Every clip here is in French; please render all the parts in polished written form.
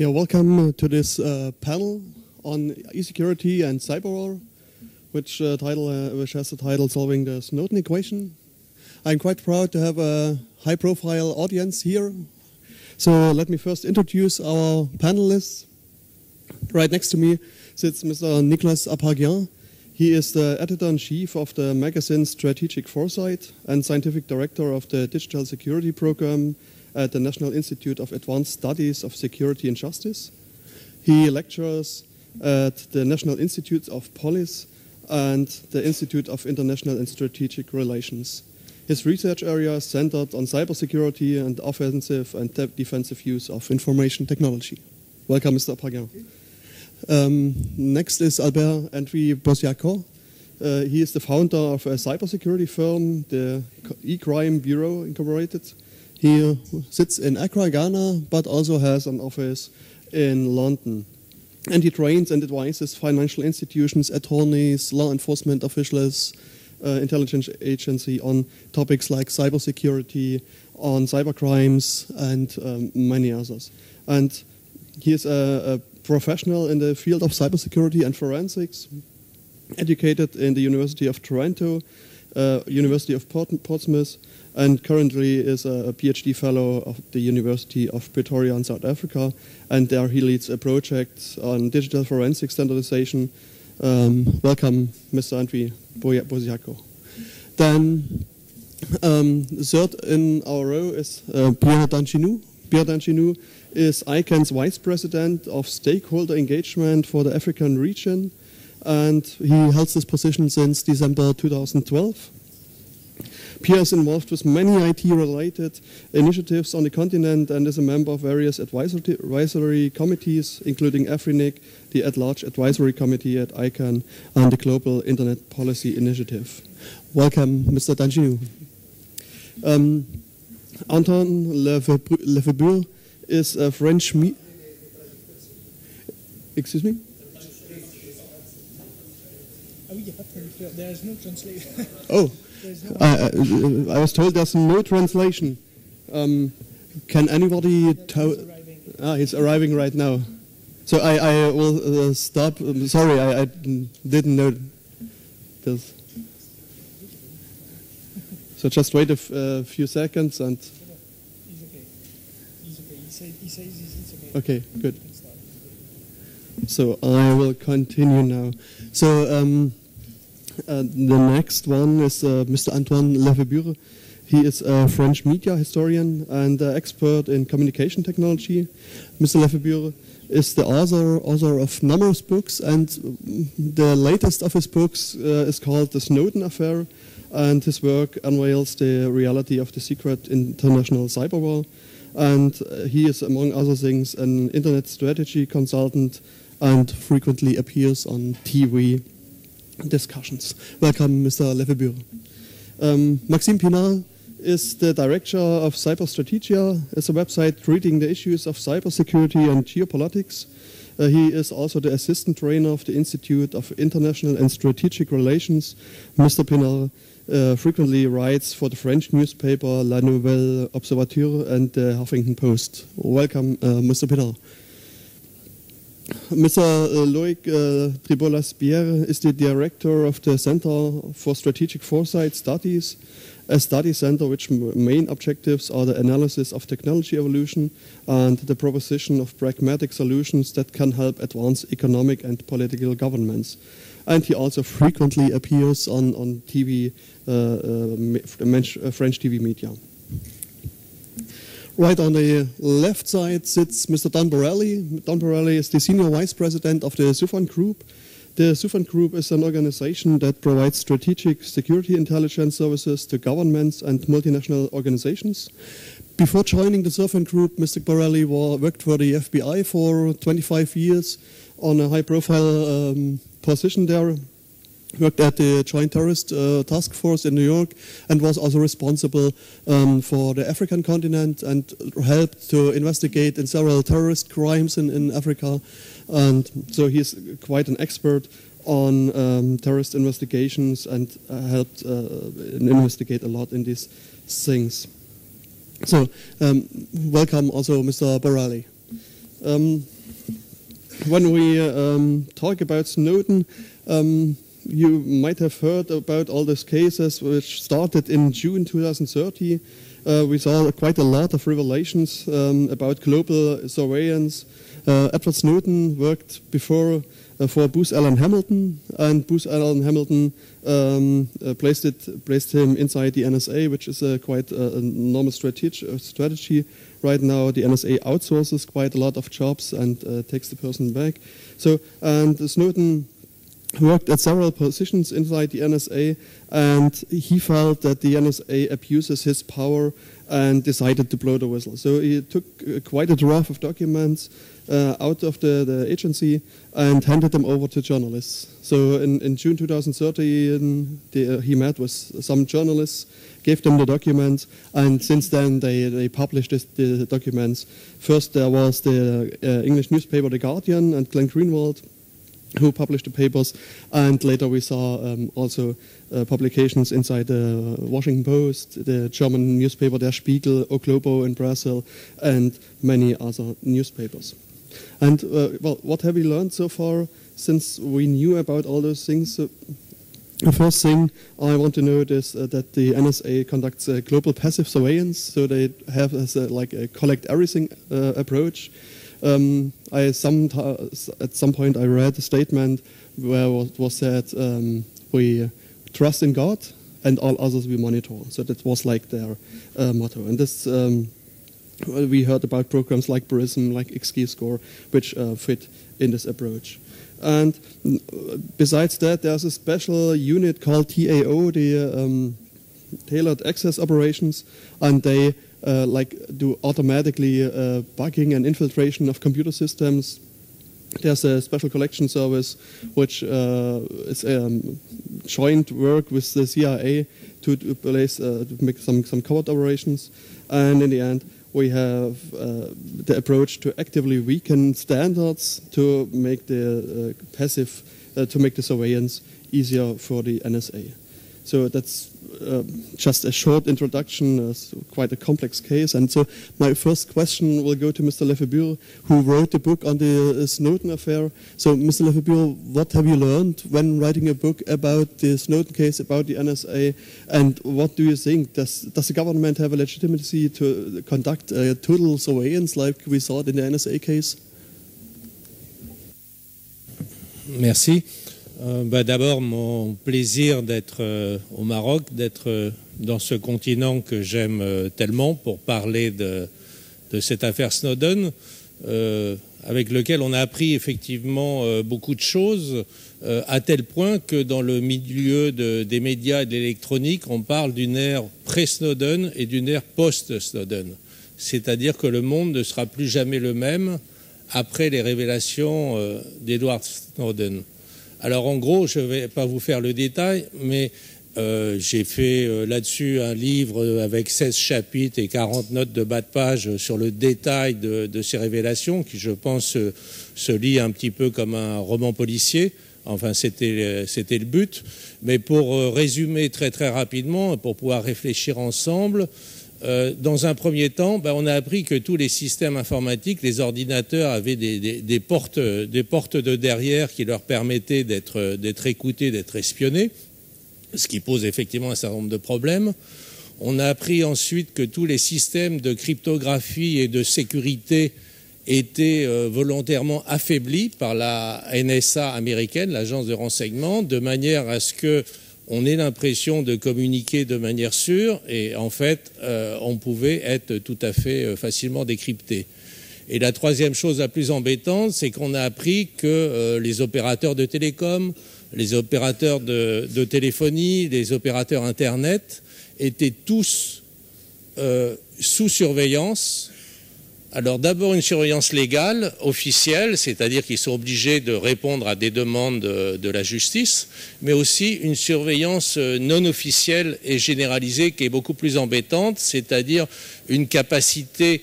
Yeah, welcome to this panel on e-security and cyber war, which has the title "Solving the Snowden Equation." I'm quite proud to have a high-profile audience here. So let me first introduce our panelists. Right next to me sits Mr. Nicolas Apagien. He is the editor-in-chief of the magazine Strategic Foresight and scientific director of the Digital Security Program at the National Institute of Advanced Studies of Security and Justice. He lectures at the National Institute of Police and the Institute of International and Strategic Relations. His research area is centered on cybersecurity and offensive and defensive use of information technology. Welcome, Mr. Apagien. Next is Albert-Henri Bosiaco. He is the founder of a cybersecurity firm, the E-Crime Bureau Incorporated. He sits in Accra, Ghana, but also has an office in London. And he trains and advises financial institutions, attorneys, law enforcement officials, intelligence agency on topics like cybersecurity, on cybercrimes, and many others. And he is a professional in the field of cybersecurity and forensics, educated in the University of Toronto, University of Portsmouth, and currently is a PhD fellow of the University of Pretoria in South Africa, and there he leads a project on digital forensic standardization. Welcome, Mr. Henri Bosiaco. Then third in our row is Pierre Danchinou. Pierre Danchinou is ICANN's Vice President of Stakeholder Engagement for the African region, and he holds this position since December 2012. Pierre is involved with many IT-related initiatives on the continent and is a member of various advisory committees, including AFRINIC, the At-Large Advisory Committee at ICANN, and the Global Internet Policy Initiative. Welcome, Mr. Danchinou. Antoine Lefebvre is a French Excuse me? There is no translation. Oh. I was told there's no translation. Can anybody tell? He's arriving right now. So I will stop. Sorry, I didn't know this. So just wait a few seconds and. He's okay. He says it's okay. Okay, good. So I will continue now. So. The next one is Mr. Antoine Lefebvre. He is a French media historian and expert in communication technology. Mr. Lefebvre is the author of numerous books, and the latest of his books is called The Snowden Affair, and his work unveils the reality of the secret international cyber war. And he is, among other things, an internet strategy consultant and frequently appears on TV discussions. Welcome, Mr. Lefebvre. Maxime Pinard is the director of Cyber Strategia. It's a website treating the issues of cybersecurity and geopolitics. He is also the assistant trainer of the Institute of International and Strategic Relations. Mr. Pinard frequently writes for the French newspaper La Nouvelle Observateur and the Huffington Post. Welcome, Mr. Pinard. Mr. Loic Tribolas-Pierre is the director of the Center for Strategic Foresight Studies, a study center which main objectives are the analysis of technology evolution and the proposition of pragmatic solutions that can help advance economic and political governments. And he also frequently appears on TV, French TV media. Right on the left side sits Mr. Don Borelli. Don Borelli is the Senior Vice President of the Soufan Group. The Soufan Group is an organization that provides strategic security intelligence services to governments and multinational organizations. Before joining the Soufan Group, Mr. Borelli worked for the FBI for 25 years on a high-profile position there. Worked at the Joint Terrorist Task Force in New York and was also responsible for the African continent and helped to investigate in several terrorist crimes in Africa. And so he's quite an expert on terrorist investigations and helped investigate a lot in these things. So welcome also Mr. Borelli. When we talk about Snowden, you might have heard about all these cases which started in June 2030. We saw quite a lot of revelations about global surveillance. Edward Snowden worked before for Booz Allen Hamilton, and Booz Allen Hamilton placed him inside the NSA, which is quite an enormous strategy. Right now, the NSA outsources quite a lot of jobs and takes the person back. So, and Snowden worked at several positions inside the NSA, and he felt that the NSA abuses his power and decided to blow the whistle. So he took quite a draft of documents out of the agency and handed them over to journalists. So in June 2030, he met with some journalists, gave them the documents, and since then they published the documents. First there was the English newspaper The Guardian and Glenn Greenwald, who published the papers, and later we saw also publications inside the Washington Post, the German newspaper Der Spiegel, O Globo in Brazil, and many other newspapers. And well, what have we learned so far since we knew about all those things? The first thing I want to note is that the NSA conducts global passive surveillance, so they have like a collect everything approach. At some point I read a statement where it was said, we trust in God and all others we monitor. So that was like their motto. And this, we heard about programs like PRISM, like XKeyscore, which fit in this approach. And besides that, there's a special unit called TAO, the Tailored Access Operations, and they like do automatically bugging and infiltration of computer systems. There's a special collection service which is joint work with the CIA to make some covert operations, and in the end we have the approach to actively weaken standards to make the to make the surveillance easier for the NSA. So that's just a short introduction. It's quite a complex case. And so my first question will go to Mr. Lefebure, who wrote the book on the Snowden affair. So, Mr. Lefebure, what have you learned when writing a book about the Snowden case, about the NSA? And what do you think? Does the government have a legitimacy to conduct a total surveillance like we saw it in the NSA case? Merci. D'abord, mon plaisir d'être au Maroc, d'être dans ce continent que j'aime tellement pour parler de cette affaire Snowden, avec lequel on a appris effectivement beaucoup de choses, à tel point que dans le milieu des médias et de l'électronique, on parle d'une ère pré-Snowden et d'une ère post-Snowden. C'est-à-dire que le monde ne sera plus jamais le même après les révélations d'Edward Snowden. Alors en gros, je ne vais pas vous faire le détail, mais j'ai fait là-dessus un livre avec 16 chapitres et 40 notes de bas de page sur le détail de ces révélations, qui je pense se lit un petit peu comme un roman policier. Enfin, c'était le but. Mais pour résumer très très rapidement, pour pouvoir réfléchir ensemble, dans un premier temps, on a appris que tous les systèmes informatiques, les ordinateurs avaient des portes de derrière qui leur permettaient d'être écoutés, d'être espionnés, ce qui pose effectivement un certain nombre de problèmes. On a appris ensuite que tous les systèmes de cryptographie et de sécurité étaient volontairement affaiblis par la NSA américaine, l'agence de renseignement, de manière à ce que on ait l'impression de communiquer de manière sûre et en fait, on pouvait être tout à fait facilement décrypté. Et la troisième chose la plus embêtante, c'est qu'on a appris que les opérateurs de télécom, les opérateurs de téléphonie, les opérateurs Internet étaient tous sous surveillance. Alors d'abord une surveillance légale, officielle, c'est-à-dire qu'ils sont obligés de répondre à des demandes de la justice, mais aussi une surveillance non officielle et généralisée qui est beaucoup plus embêtante, c'est-à-dire une capacité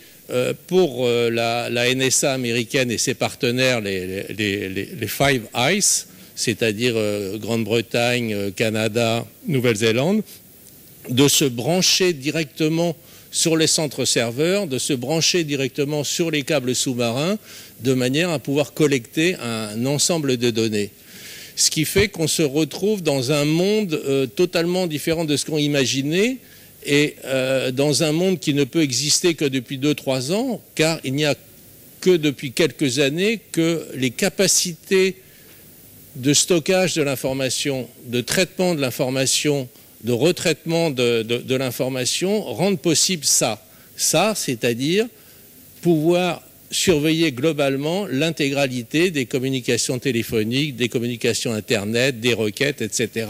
pour la NSA américaine et ses partenaires, les Five Eyes, c'est-à-dire Grande-Bretagne, Canada, Nouvelle-Zélande, de se brancher directement sur les centres serveurs, de se brancher directement sur les câbles sous-marins, de manière à pouvoir collecter un ensemble de données. Ce qui fait qu'on se retrouve dans un monde totalement différent de ce qu'on imaginait, et dans un monde qui ne peut exister que depuis 2-3 ans, car il n'y a que depuis quelques années que les capacités de stockage de l'information, de traitement de l'information, de retraitement de l'information rendent possible ça. Ça, c'est-à-dire pouvoir surveiller globalement l'intégralité des communications téléphoniques, des communications Internet, des requêtes, etc.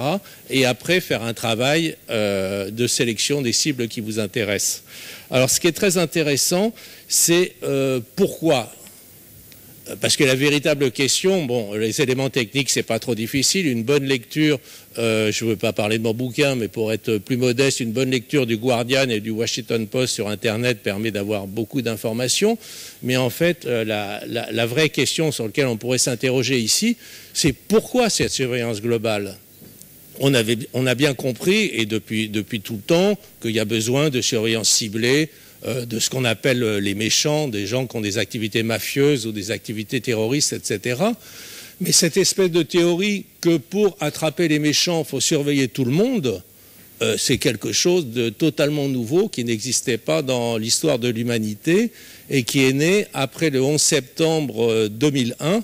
Et après faire un travail de sélection des cibles qui vous intéressent. Alors ce qui est très intéressant, c'est pourquoi ? Parce que la véritable question, bon, les éléments techniques, c'est pas trop difficile. Une bonne lecture, je ne veux pas parler de mon bouquin, mais pour être plus modeste, une bonne lecture du Guardian et du Washington Post sur Internet permet d'avoir beaucoup d'informations. Mais en fait, la vraie question sur laquelle on pourrait s'interroger ici, c'est pourquoi cette surveillance globale ? On a bien compris, et depuis tout le temps, qu'il y a besoin de surveillance ciblée, de ce qu'on appelle les méchants, des gens qui ont des activités mafieuses ou des activités terroristes, etc. Mais cette espèce de théorie que pour attraper les méchants, il faut surveiller tout le monde, c'est quelque chose de totalement nouveau qui n'existait pas dans l'histoire de l'humanité et qui est né après le 11 septembre 2001,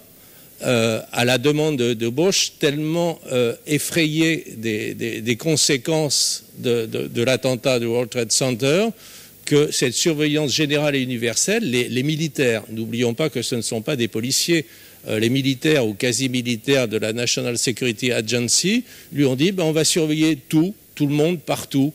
à la demande de Bush, tellement effrayé des conséquences de l'attentat du World Trade Center, que cette surveillance générale et universelle, les militaires, n'oublions pas que ce ne sont pas des policiers, les militaires ou quasi-militaires de la National Security Agency lui ont dit on va surveiller tout le monde, partout.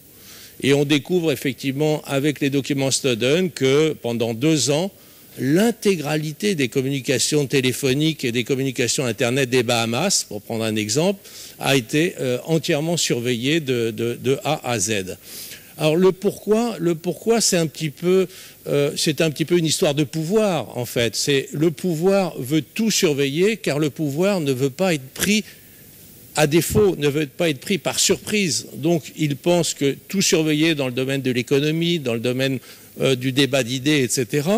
Et on découvre effectivement avec les documents Snowden que pendant 2 ans, l'intégralité des communications téléphoniques et des communications Internet des Bahamas, pour prendre un exemple, a été entièrement surveillée de A à Z. Alors le pourquoi, c'est un petit peu une histoire de pouvoir en fait. C'est le pouvoir veut tout surveiller car le pouvoir ne veut pas être pris à défaut, ne veut pas être pris par surprise. Donc il pense que tout surveiller dans le domaine de l'économie, dans le domaine du débat d'idées, etc.,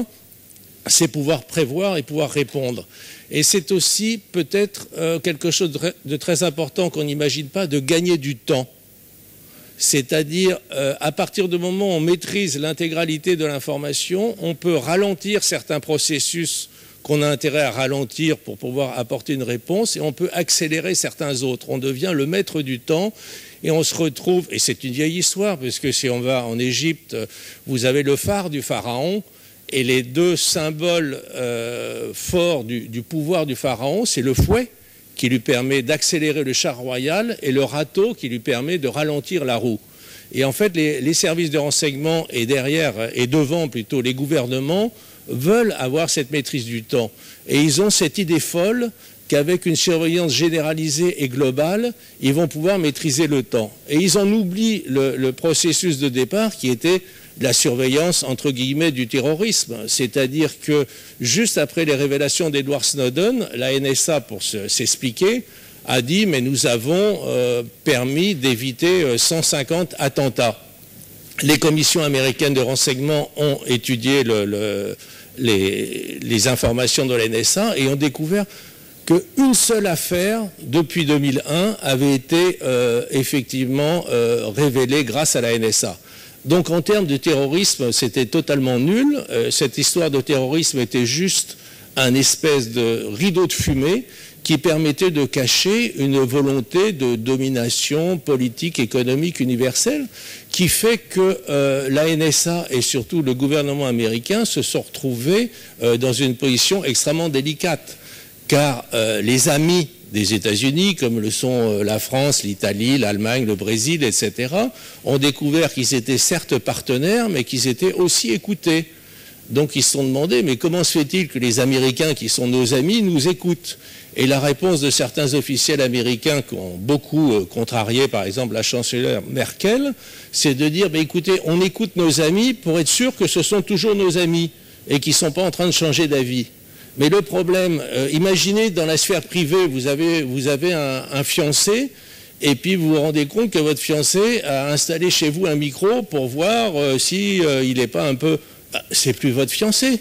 c'est pouvoir prévoir et pouvoir répondre. Et c'est aussi peut-être quelque chose de très important qu'on n'imagine pas, de gagner du temps. C'est-à-dire, à partir du moment où on maîtrise l'intégralité de l'information, on peut ralentir certains processus qu'on a intérêt à ralentir pour pouvoir apporter une réponse, et on peut accélérer certains autres. On devient le maître du temps, et on se retrouve, et c'est une vieille histoire, parce que si on va en Égypte, vous avez le phare du pharaon, et les 2 symboles forts du pouvoir du pharaon, c'est le fouet, qui lui permet d'accélérer le char royal, et le râteau qui lui permet de ralentir la roue. Et en fait, les services de renseignement et derrière, et devant plutôt, les gouvernements veulent avoir cette maîtrise du temps. Et ils ont cette idée folle qu'avec une surveillance généralisée et globale, ils vont pouvoir maîtriser le temps. Et ils en oublient le processus de départ qui était la surveillance, entre guillemets, du terrorisme. C'est-à-dire que juste après les révélations d'Edward Snowden, la NSA, pour s'expliquer, a dit « mais nous avons permis d'éviter 150 attentats ». Les commissions américaines de renseignement ont étudié les informations de la NSA et ont découvert qu'une seule affaire, depuis 2001, avait été effectivement révélée grâce à la NSA. Donc en termes de terrorisme, c'était totalement nul. Cette histoire de terrorisme était juste un espèce de rideau de fumée qui permettait de cacher une volonté de domination politique, économique, universelle, qui fait que la NSA et surtout le gouvernement américain se sont retrouvés dans une position extrêmement délicate. Car les amis des États-Unis, comme le sont la France, l'Italie, l'Allemagne, le Brésil, etc., ont découvert qu'ils étaient certes partenaires, mais qu'ils étaient aussi écoutés. Donc ils se sont demandé, mais comment se fait-il que les Américains, qui sont nos amis, nous écoutent ? Et la réponse de certains officiels américains qui ont beaucoup contrarié, par exemple, la chancelière Merkel, c'est de dire, écoutez, on écoute nos amis pour être sûr que ce sont toujours nos amis et qu'ils ne sont pas en train de changer d'avis. Mais le problème, imaginez dans la sphère privée, vous avez un fiancé et puis vous vous rendez compte que votre fiancé a installé chez vous un micro pour voir si il n'est pas un peu... c'est plus votre fiancé.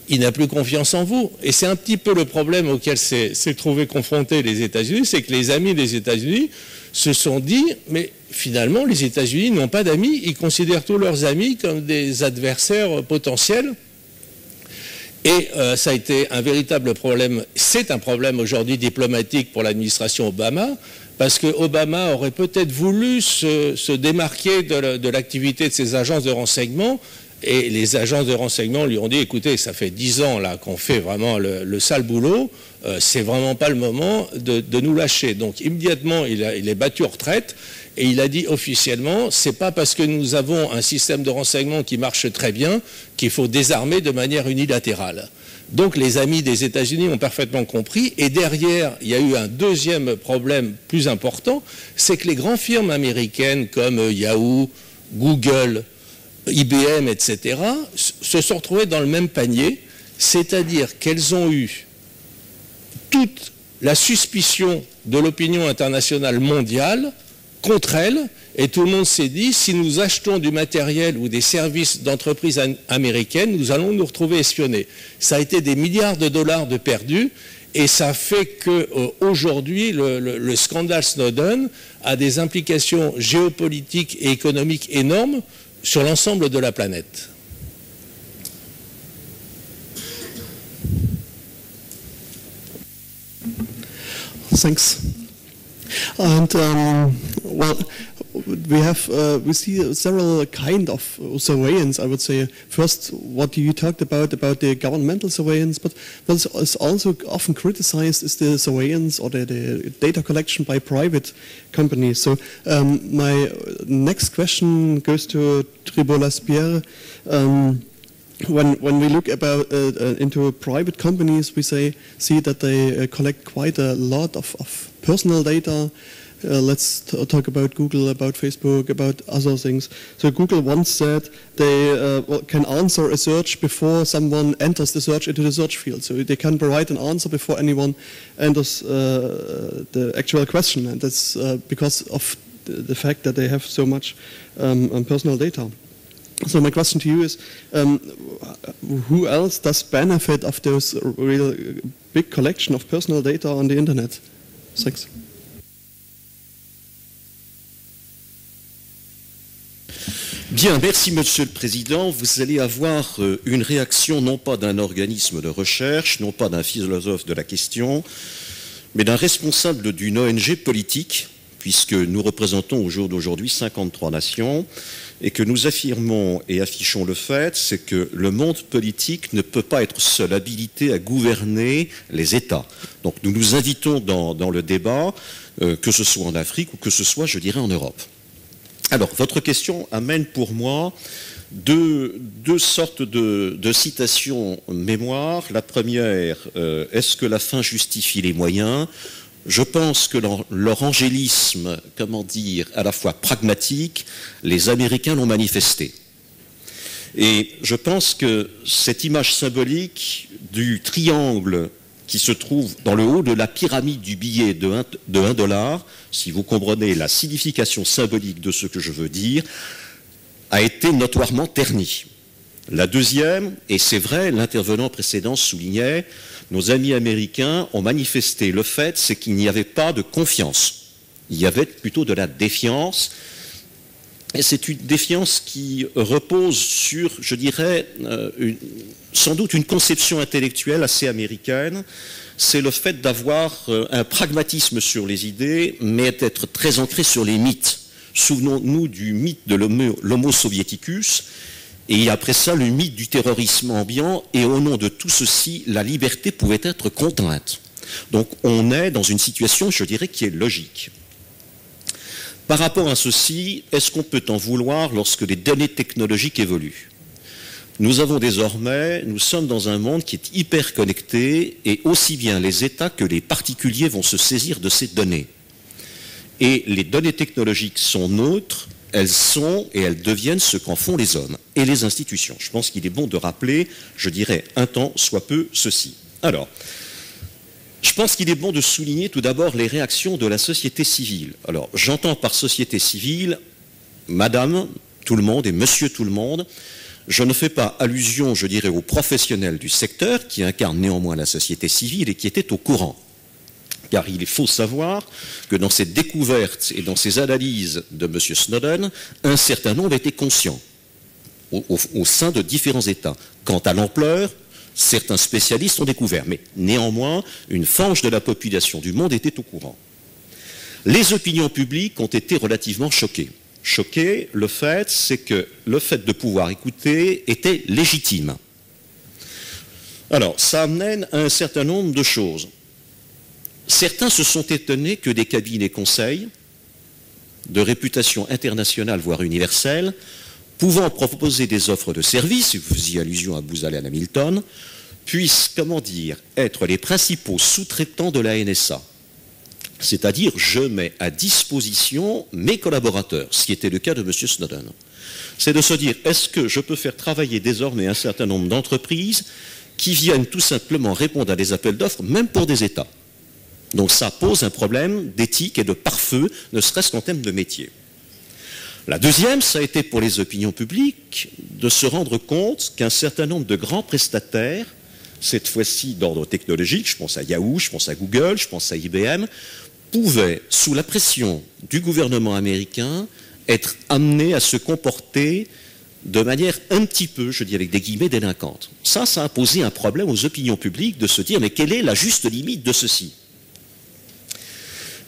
Il n'a plus confiance en vous. Et c'est un petit peu le problème auquel s'est trouvé confronté les États-Unis, c'est que les amis des États-Unis se sont dit, mais finalement, les États-Unis n'ont pas d'amis, ils considèrent tous leurs amis comme des adversaires potentiels. Et ça a été un véritable problème, c'est un problème aujourd'hui diplomatique pour l'administration Obama, parce que Obama aurait peut-être voulu se démarquer de l'activité de ses agences de renseignement, et les agences de renseignement lui ont dit, écoutez, ça fait 10 ans là qu'on fait vraiment le sale boulot, c'est vraiment pas le moment de nous lâcher. Donc immédiatement, il est battu en retraite, et il a dit officiellement, c'est pas parce que nous avons un système de renseignement qui marche très bien qu'il faut désarmer de manière unilatérale. Donc les amis des États-Unis ont parfaitement compris, et derrière, il y a eu un deuxième problème plus important, c'est que les grandes firmes américaines comme Yahoo, Google, IBM, etc., se sont retrouvées dans le même panier, c'est-à-dire qu'elles ont eu toute la suspicion de l'opinion internationale mondiale contre elles, et tout le monde s'est dit, si nous achetons du matériel ou des services d'entreprises américaines, nous allons nous retrouver espionnés. Ça a été des milliards de dollars de perdus, et ça fait qu'aujourd'hui, le scandale Snowden a des implications géopolitiques et économiques énormes sur l'ensemble de la planète. Thanks. And well, we see several kind of surveillance. I would say first, what you talked about the governmental surveillance, but what is also often criticized is the surveillance or the data collection by private companies. So my next question goes to Tribolas-Pierre. When we look about into private companies, we see that they collect quite a lot of personal data. Let's talk about Google, about Facebook, about other things. So Google once said they can answer a search before someone enters the search into the search field. So they can provide an answer before anyone enters the actual question, and that's because of the fact that they have so much personal data. So my question to you is, who else does benefit of those real big collection of personal data on the internet? Thanks. Bien, merci Monsieur le Président. Vous allez avoir une réaction non pas d'un organisme de recherche, non pas d'un philosophe de la question, mais d'un responsable d'une ONG politique, puisque nous représentons au jour d'aujourd'hui 53 nations, et que nous affirmons et affichons le fait, c'est que le monde politique ne peut pas être seul habilité à gouverner les États. Donc nous nous invitons dans le débat, que ce soit en Afrique ou que ce soit, je dirais, en Europe. Alors, votre question amène pour moi deux sortes de citations mémoire. La première, est-ce que la fin justifie les moyens ? Je pense que leur angélisme, comment dire, à la fois pragmatique, les Américains l'ont manifesté. Et je pense que cette image symbolique du triangle qui se trouve dans le haut de la pyramide du billet de 1 $, si vous comprenez la signification symbolique de ce que je veux dire, a été notoirement ternie. La deuxième, et c'est vrai, l'intervenant précédent soulignait, nos amis américains ont manifesté le fait, c'est qu'il n'y avait pas de confiance. Il y avait plutôt de la défiance. Et c'est une défiance qui repose sur, je dirais, sans doute une conception intellectuelle assez américaine. C'est le fait d'avoir un pragmatisme sur les idées, mais d'être très ancré sur les mythes. Souvenons-nous du mythe de l'Homo soviéticus, et après ça, le mythe du terrorisme ambiant, et au nom de tout ceci, la liberté pouvait être contrainte. Donc on est dans une situation, je dirais, qui est logique. Par rapport à ceci, est-ce qu'on peut en vouloir lorsque les données technologiques évoluent ? Nous sommes dans un monde qui est hyper connecté, et aussi bien les États que les particuliers vont se saisir de ces données. Et les données technologiques sont nôtres, elles sont et elles deviennent ce qu'en font les hommes et les institutions. Je pense qu'il est bon de rappeler, je dirais, un temps soit peu ceci. Alors, Je pense qu'il est bon de souligner tout d'abord les réactions de la société civile. Alors, j'entends par société civile, madame tout le monde et monsieur tout le monde. Je ne fais pas allusion, je dirais, aux professionnels du secteur qui incarnent néanmoins la société civile et qui étaient au courant. Car il faut savoir que dans ces découvertes et dans ces analyses de M. Snowden, un certain nombre étaient conscients au sein de différents États. Quant à l'ampleur, certains spécialistes ont découvert, mais néanmoins, une frange de la population du monde était au courant. Les opinions publiques ont été relativement choquées. Choquées, le fait, c'est que le fait de pouvoir écouter était légitime. Alors, ça amène à un certain nombre de choses. Certains se sont étonnés que des cabinets conseils, de réputation internationale, voire universelle, pouvant proposer des offres de services, vous faisiez allusion à Booz Allen Hamilton, puissent, comment dire, être les principaux sous-traitants de la NSA. C'est-à-dire, je mets à disposition mes collaborateurs, ce qui était le cas de M. Snowden. C'est de se dire, est-ce que je peux faire travailler désormais un certain nombre d'entreprises qui viennent tout simplement répondre à des appels d'offres, même pour des États. Donc ça pose un problème d'éthique et de pare-feu, ne serait-ce qu'en termes de métier. La deuxième, ça a été pour les opinions publiques de se rendre compte qu'un certain nombre de grands prestataires, cette fois-ci d'ordre technologique, je pense à Yahoo, je pense à Google, je pense à IBM, pouvaient, sous la pression du gouvernement américain, être amenés à se comporter de manière un petit peu, je dis avec des guillemets, délinquante. Ça a posé un problème aux opinions publiques de se dire, mais quelle est la juste limite de ceci?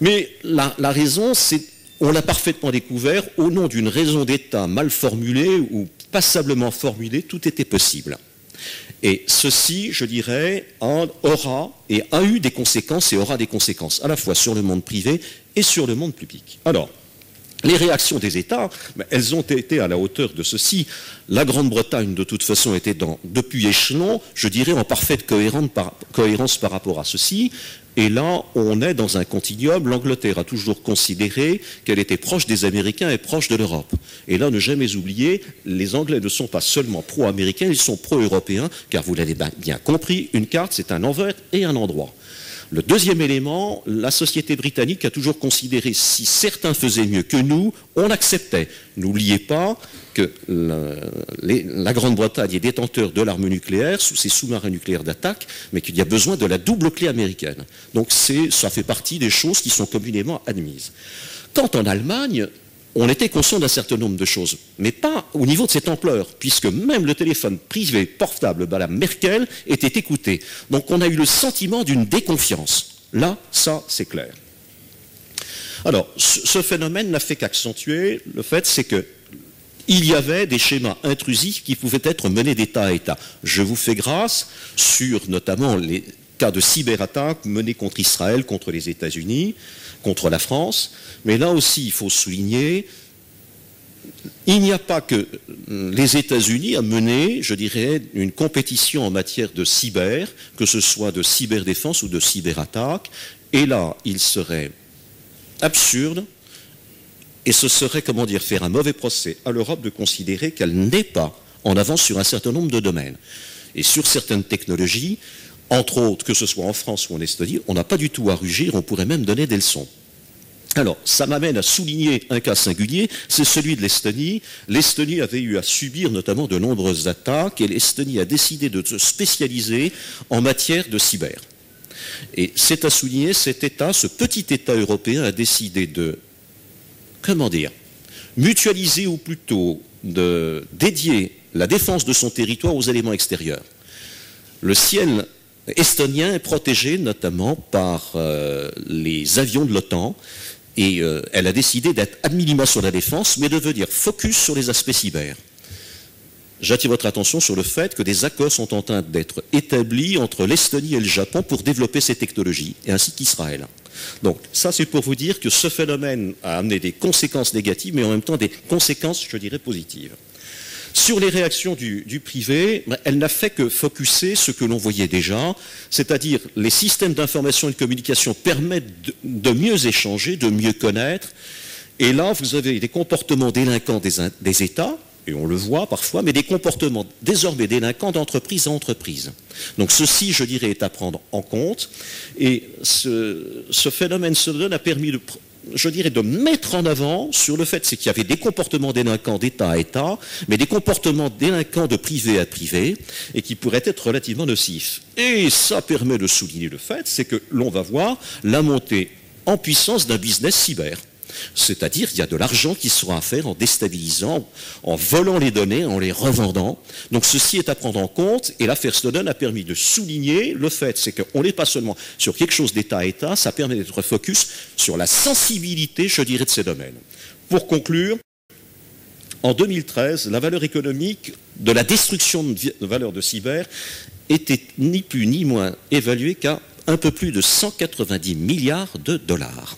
Mais la raison, c'est, on l'a parfaitement découvert, au nom d'une raison d'État mal formulée ou passablement formulée, tout était possible. Et ceci, je dirais, aura et a eu des conséquences et aura des conséquences à la fois sur le monde privé et sur le monde public. Alors, les réactions des États, elles ont été à la hauteur de ceci. La Grande-Bretagne, de toute façon, était depuis échelon, je dirais, en parfaite cohérence par rapport à ceci. Et là, on est dans un continuum. L'Angleterre a toujours considéré qu'elle était proche des Américains et proche de l'Europe. Et là, ne jamais oublier, les Anglais ne sont pas seulement pro-américains, ils sont pro-européens, car vous l'avez bien compris, une carte, c'est un envers et un endroit. Le deuxième élément, la société britannique a toujours considéré, si certains faisaient mieux que nous, on acceptait. N'oubliez pas que la Grande-Bretagne est détenteur de l'arme nucléaire sous ses sous-marins nucléaires d'attaque, mais qu'il y a besoin de la double clé américaine. Donc ça fait partie des choses qui sont communément admises. Quant en Allemagne, on était conscient d'un certain nombre de choses, mais pas au niveau de cette ampleur, puisque même le téléphone privé portable de Mme Merkel était écouté. Donc on a eu le sentiment d'une déconfiance. Là, ça, c'est clair. Alors, ce phénomène n'a fait qu'accentuer le fait, c'est que il y avait des schémas intrusifs qui pouvaient être menés d'État à État. Je vous fais grâce sur notamment les cas de cyberattaques menées contre Israël, contre les États-Unis, contre la France. Mais là aussi, il faut souligner, il n'y a pas que les États-Unis à mener, je dirais, une compétition en matière de cyber, que ce soit de cyberdéfense ou de cyberattaque. Et là, il serait absurde, et ce serait, comment dire, faire un mauvais procès à l'Europe de considérer qu'elle n'est pas en avance sur un certain nombre de domaines. Et sur certaines technologies, entre autres, que ce soit en France ou en Estonie, on n'a pas du tout à rugir, on pourrait même donner des leçons. Alors, ça m'amène à souligner un cas singulier, c'est celui de l'Estonie. L'Estonie avait eu à subir notamment de nombreuses attaques, et l'Estonie a décidé de se spécialiser en matière de cyber. Et c'est à souligner, cet État, ce petit État européen a décidé de, comment dire, mutualiser ou plutôt de dédier la défense de son territoire aux éléments extérieurs. Le ciel estonien est protégé notamment par les avions de l'OTAN et elle a décidé d'être ad minima sur la défense mais de venir focus sur les aspects cyber. J'attire votre attention sur le fait que des accords sont en train d'être établis entre l'Estonie et le Japon pour développer ces technologies, et ainsi qu'Israël. Donc ça c'est pour vous dire que ce phénomène a amené des conséquences négatives, mais en même temps des conséquences, je dirais, positives. Sur les réactions du privé, elle n'a fait que focusser ce que l'on voyait déjà, c'est-à-dire les systèmes d'information et de communication permettent de mieux échanger, de mieux connaître, et là vous avez des comportements délinquants des États, et on le voit parfois, mais des comportements désormais délinquants d'entreprise à entreprise. Donc ceci, je dirais, est à prendre en compte, et ce phénomène Snowden a permis de mettre en avant sur le fait c'est qu'il y avait des comportements délinquants d'État à État, mais des comportements délinquants de privé à privé, et qui pourraient être relativement nocifs. Et ça permet de souligner le fait, c'est que l'on va voir la montée en puissance d'un business cyber. C'est-à-dire qu'il y a de l'argent qui sera à faire en déstabilisant, en volant les données, en les revendant. Donc ceci est à prendre en compte, et l'affaire Snowden a permis de souligner le fait, c'est qu'on n'est pas seulement sur quelque chose d'État à État, ça permet d'être focus sur la sensibilité, je dirais, de ces domaines. Pour conclure, en 2013, la valeur économique de la destruction de valeurs de cyber était ni plus ni moins évaluée qu'à un peu plus de 190 milliards de dollars.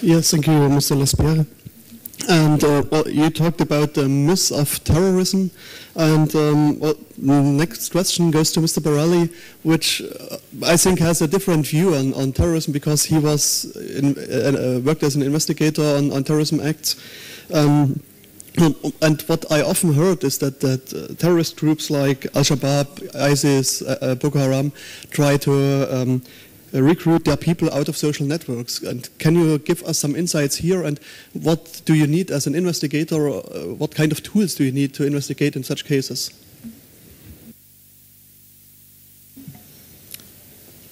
Yes, thank you, Mr. Laspierre. And well, you talked about the myth of terrorism. And well, the next question goes to Mr. Borelli, which I think has a different view on terrorism because he was worked as an investigator on terrorism acts. And what I often heard is that terrorist groups like Al-Shabaab, ISIS, Boko Haram try to recruit their people out of social networks. And can you give us some insights here? And what do you need as an investigator? What kind of tools do you need to investigate in such cases?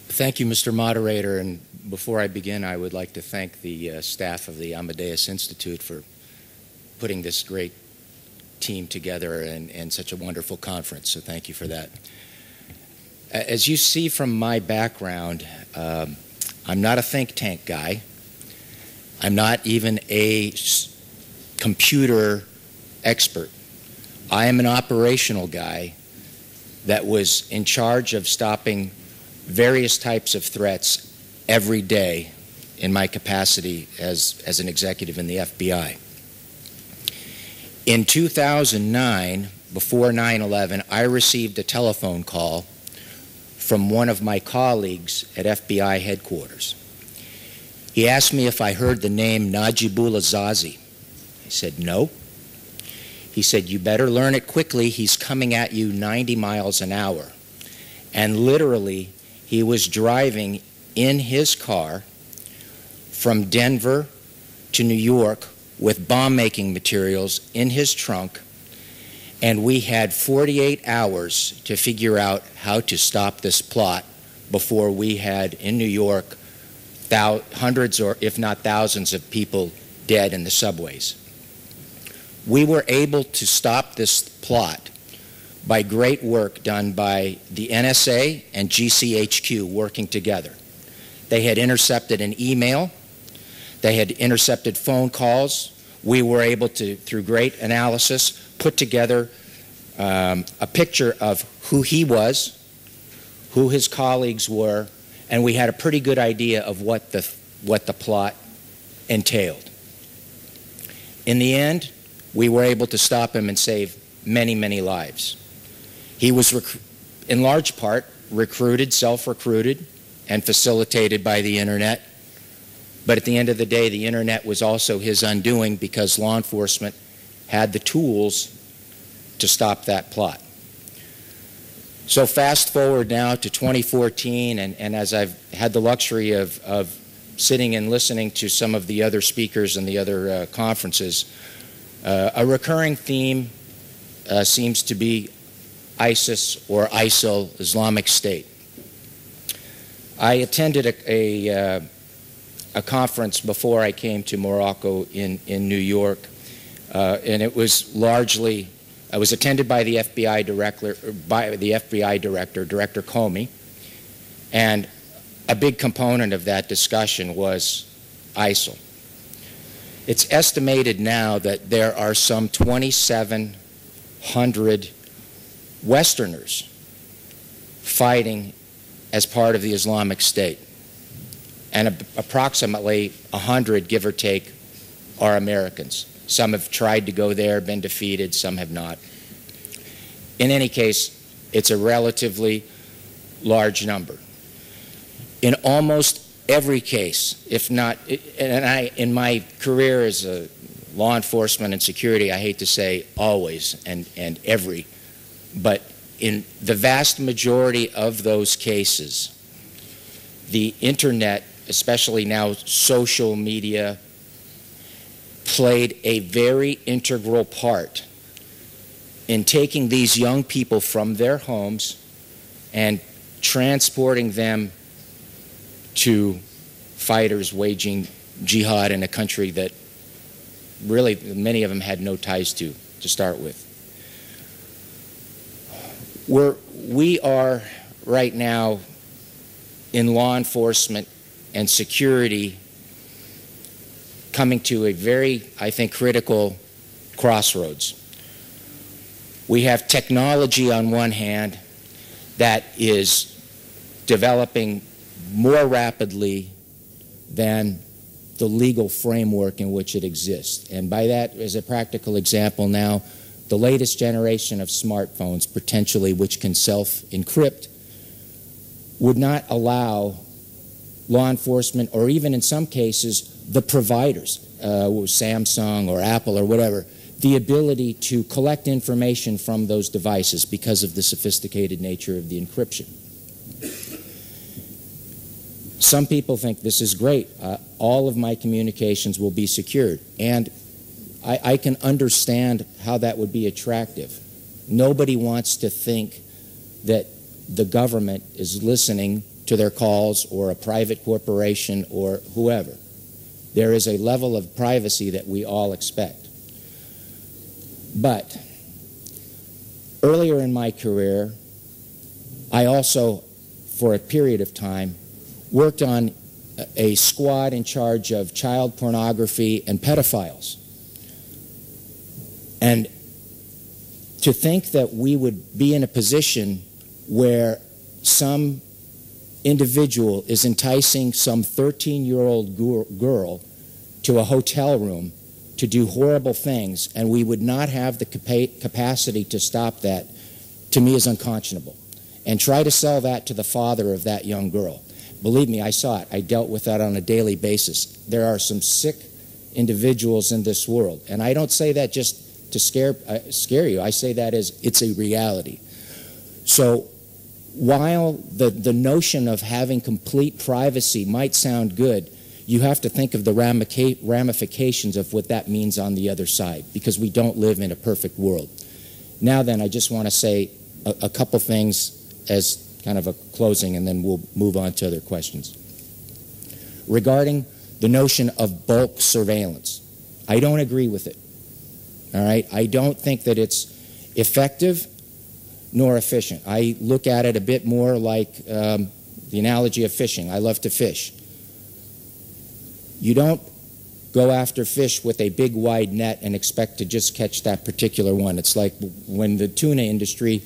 Thank you, Mr. Moderator. And before I begin, I would like to thank the staff of the Amadeus Institute for putting this great team together and such a wonderful conference. So thank you for that. As you see from my background, I'm not a think tank guy. I'm not even a computer expert. I am an operational guy that was in charge of stopping various types of threats every day in my capacity as an executive in the FBI. In 2009, before 9/11, I received a telephone call from one of my colleagues at FBI headquarters. He asked me if I heard the name Najibullah Zazi. I said, no. He said, you better learn it quickly. He's coming at you 90 miles an hour. And literally, he was driving in his car from Denver to New York with bomb-making materials in his trunk, and we had 48 hours to figure out how to stop this plot before we had in New York hundreds or if not thousands of people dead in the subways. We were able to stop this plot by great work done by the NSA and GCHQ working together. They had intercepted an email. They had intercepted phone calls. We were able to, through great analysis, put together a picture of who he was, who his colleagues were, and we had a pretty good idea of what the plot entailed. In the end, we were able to stop him and save many, many lives. He was, in large part, recruited, self-recruited, and facilitated by the Internet. But at the end of the day, the Internet was also his undoing because law enforcement had the tools to stop that plot. So fast forward now to 2014, and as I've had the luxury of sitting and listening to some of the other speakers and the other conferences, a recurring theme seems to be ISIS or ISIL, Islamic State. I attended a conference before I came to Morocco in New York, and it was largely, I was attended by the FBI director, Director Comey, and a big component of that discussion was ISIL. It's estimated now that there are some 2,700 Westerners fighting as part of the Islamic State, and approximately 100, give or take, are Americans. Some have tried to go there, been defeated, some have not. In any case, it's a relatively large number. In almost every case, if not, and in my career as a law enforcement and security, I hate to say always and every, but in the vast majority of those cases, the internet, especially now social media, played a very integral part in taking these young people from their homes and transporting them to fighters waging jihad in a country that really many of them had no ties to start with. We are right now in law enforcement and security coming to a very, I think, critical crossroads. We have technology on one hand that is developing more rapidly than the legal framework in which it exists. And by that, as a practical example now, the latest generation of smartphones, potentially which can self-encrypt, would not allow law enforcement, or even in some cases, the providers, Samsung or Apple or whatever, the ability to collect information from those devices because of the sophisticated nature of the encryption. Some people think this is great. All of my communications will be secured. And I can understand how that would be attractive. Nobody wants to think that the government is listening to their calls, or a private corporation, or whoever. There is a level of privacy that we all expect. But earlier in my career, I also, for a period of time, worked on a squad in charge of child pornography and pedophiles. And to think that we would be in a position where some individual is enticing some 13-year-old girl to a hotel room to do horrible things, and we would not have the capacity to stop that, to me is unconscionable. And try to sell that to the father of that young girl. Believe me, I saw it. I dealt with that on a daily basis. There are some sick individuals in this world. And I don't say that just to scare you. I say that as it's a reality. So while the notion of having complete privacy might sound good, you have to think of the ramifications of what that means on the other side, because we don't live in a perfect world. Now then, I just want to say a couple things as kind of a closing, and then we'll move on to other questions. Regarding the notion of bulk surveillance, I don't agree with it. All right? I don't think that it's effective nor efficient. I look at it a bit more like the analogy of fishing. I love to fish. You don't go after fish with a big wide net and expect to just catch that particular one. It's like when the tuna industry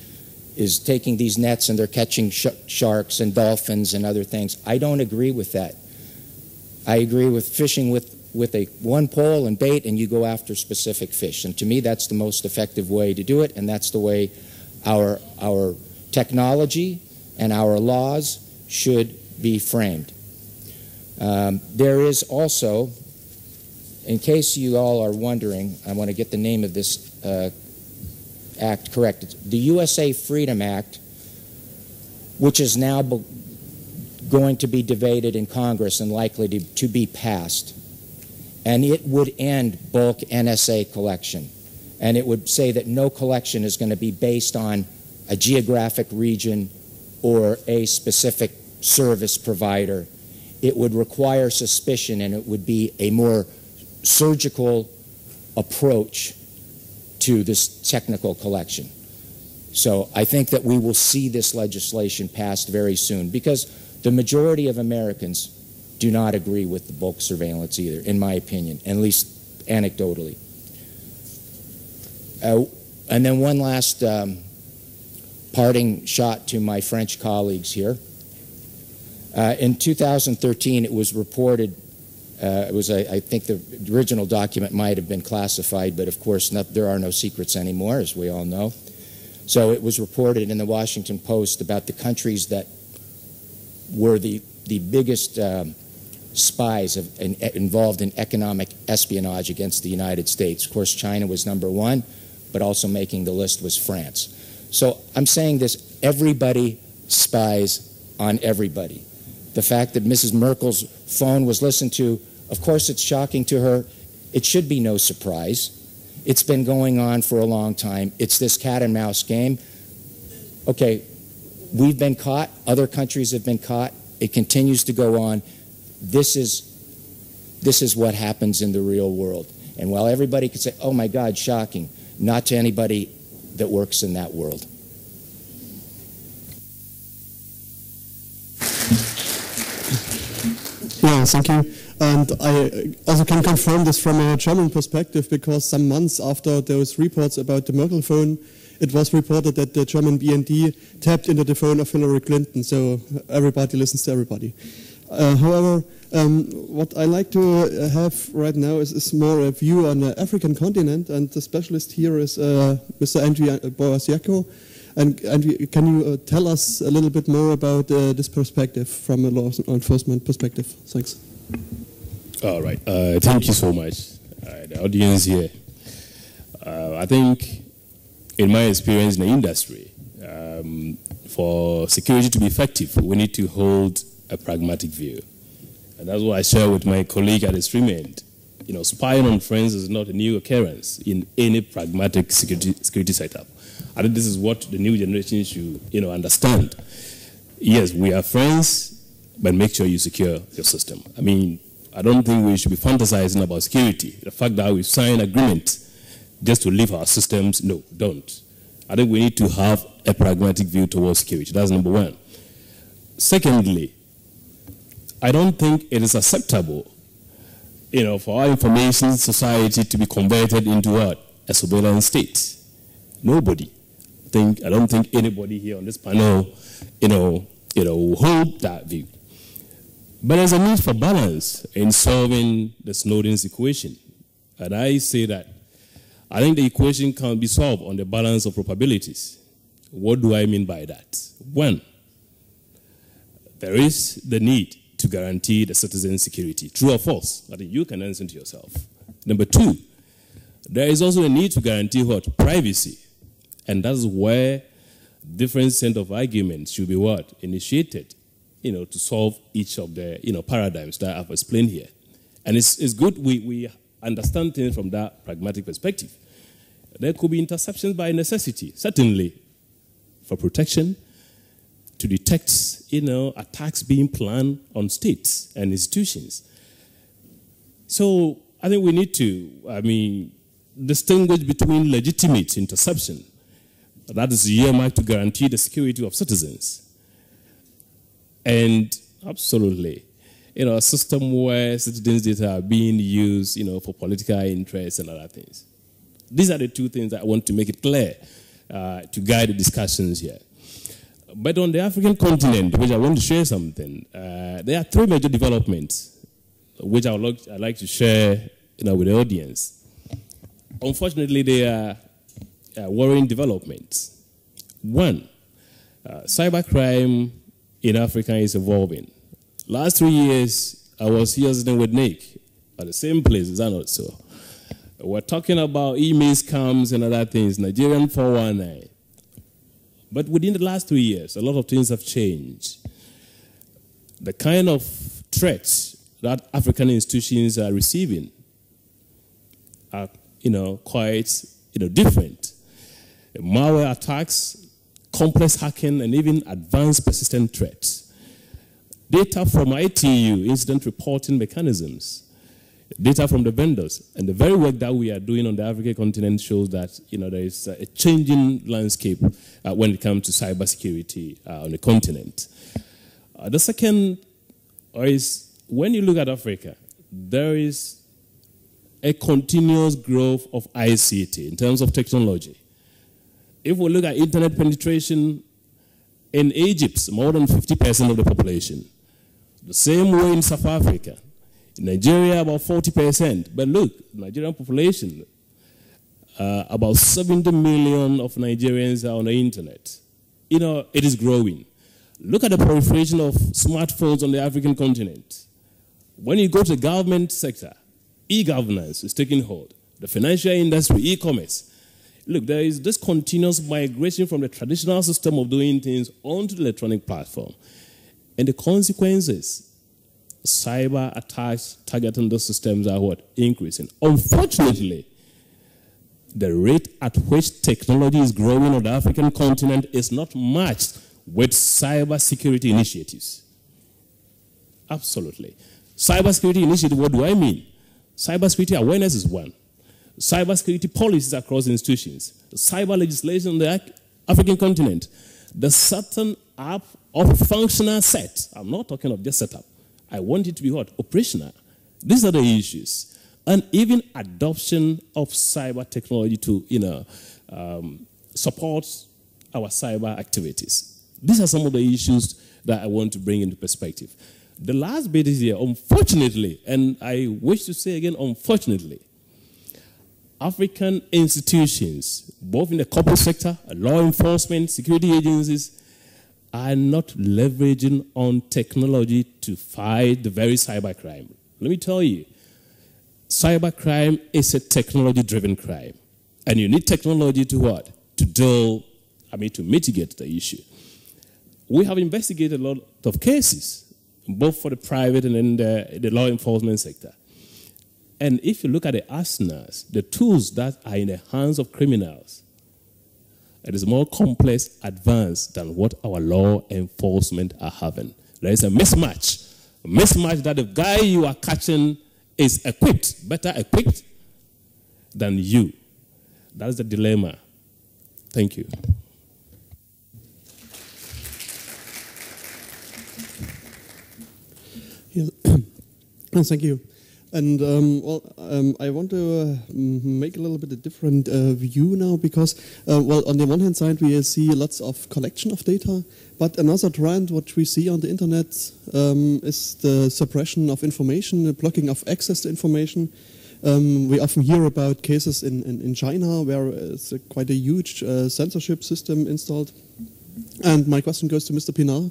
is taking these nets and they're catching sharks and dolphins and other things. I don't agree with that. I agree with fishing with a one pole and bait, and you go after specific fish. And to me, that's the most effective way to do it, and that's the way our technology and our laws should be framed. There is also, in case you all are wondering, I want to get the name of this act correct. It's the USA Freedom Act, which is now going to be debated in Congress and likely to be passed. And it would end bulk NSA collection. And it would say that no collection is going to be based on a geographic region or a specific service provider. It would require suspicion, and it would be a more surgical approach to this technical collection. So I think that we will see this legislation passed very soon, because the majority of Americans do not agree with the bulk surveillance either, in my opinion, at least anecdotally. And then one last parting shot to my French colleagues here. In 2013, it was reported, I think the original document might have been classified, but of course there are no secrets anymore, as we all know. So it was reported in the Washington Post about the countries that were the the biggest spies involved in economic espionage against the United States. Of course, China was #1, but also making the list was France. So I'm saying this, everybody spies on everybody. The fact that Mrs. Merkel's phone was listened to, of course it's shocking to her. It should be no surprise. It's been going on for a long time. It's this cat and mouse game. Okay, we've been caught. Other countries have been caught. It continues to go on. This is what happens in the real world. And while everybody could say, oh my God, shocking, not to anybody that works in that world. Yeah, thank you. And I also can confirm this from a German perspective, because some months after those reports about the Merkel phone, it was reported that the German BND tapped into the phone of Hillary Clinton, so everybody listens to everybody. However, what I like to have right now is more a view on the African continent, and the specialist here is Mr. Andrew Boasiako. And can you tell us a little bit more about this perspective from a law enforcement perspective? Thanks. All right. Thank you so much, the audience here. I think, in my experience in the industry, for security to be effective, we need to hold a pragmatic view. And that's what I share with my colleague at the extreme end. You know, spying on friends is not a new occurrence in any pragmatic security setup. I think this is what the new generation should, understand. Yes, we are friends, but make sure you secure your system. I mean, I don't think we should be fantasizing about security. The fact that we've signed agreement just to leave our systems, no, don't. I think we need to have a pragmatic view towards security. That's number one. Secondly, I don't think it is acceptable, for our information society to be converted into what? A surveillance state. Nobody. I don't think anybody here on this panel, will hold that view. But there's a need for balance in solving the Snowden's equation. And I say that I think the equation can be solved on the balance of probabilities. What do I mean by that? One, there is the need to guarantee the citizen's security. True or false? I think you can answer to yourself. Number two, there is also a need to guarantee what? Privacy. And that's where different set of arguments should be what? Initiated, to solve each of the, paradigms that I've explained here. And it's good we understand things from that pragmatic perspective. There could be interceptions by necessity, certainly, for protection, to detect, attacks being planned on states and institutions. So I think we need to, distinguish between legitimate interception, that is earmarked to guarantee the security of citizens, and absolutely, a system where citizens' data are being used, for political interests and other things. These are the two things that I want to make it clear to guide the discussions here. But on the African continent, which I want to share something, there are three major developments which I'd like to share with the audience. Unfortunately, they are worrying developments. One, cybercrime in Africa is evolving. Last 3 years, I was here sitting with Nick at the same place, is that not so? We're talking about email scams and other things, Nigerian 419. But within the last 3 years, a lot of things have changed. The kind of threats that African institutions are receiving are, quite, different. Malware attacks, complex hacking, and even advanced persistent threats. Data from ITU, incident reporting mechanisms, data from the vendors, and the very work that we are doing on the African continent shows that there is a changing landscape when it comes to cybersecurity on the continent. The second is when you look at Africa, there is a continuous growth of ICT in terms of technology. If we look at internet penetration in Egypt, more than 50% of the population. The same way in South Africa. In Nigeria, about 40%. But look, Nigerian population, about 70 million of Nigerians are on the internet. It is growing. Look at the proliferation of smartphones on the African continent. When you go to the government sector, e-governance is taking hold. The financial industry, e-commerce. Look, there is this continuous migration from the traditional system of doing things onto the electronic platform. And the consequences, cyber attacks targeting those systems are what? Increasing. Unfortunately, the rate at which technology is growing on the African continent is not matched with cyber security initiatives. Absolutely. Cyber security initiative, what do I mean? Cyber security awareness is one. Cyber security policies across institutions. Cyber legislation on the African continent. The certain app of functional set. I'm not talking of just setup. I want it to be what? Operational. These are the issues. And even adoption of cyber technology to, support our cyber activities. These are some of the issues that I want to bring into perspective. The last bit is here, unfortunately, and I wish to say again, unfortunately, African institutions, both in the corporate sector, law enforcement, security agencies, are not leveraging on technology to fight the very cybercrime. Let me tell you, cybercrime is a technology-driven crime. And you need technology to what? To mitigate the issue. We have investigated a lot of cases, both for the private and in the law enforcement sector. And if you look at the arsenals, the tools that are in the hands of criminals, it is more complex, advanced than what our law enforcement are having. There is a mismatch that the guy you are catching is better equipped than you. That is the dilemma. Thank you. Yeah. Thank you. And I want to make a little bit a different view now because, on the one hand side, we see lots of collection of data, but another trend what we see on the internet is the suppression of information, the blocking of access to information. We often hear about cases in China where it's quite a huge censorship system installed. And my question goes to Mr. Pinar.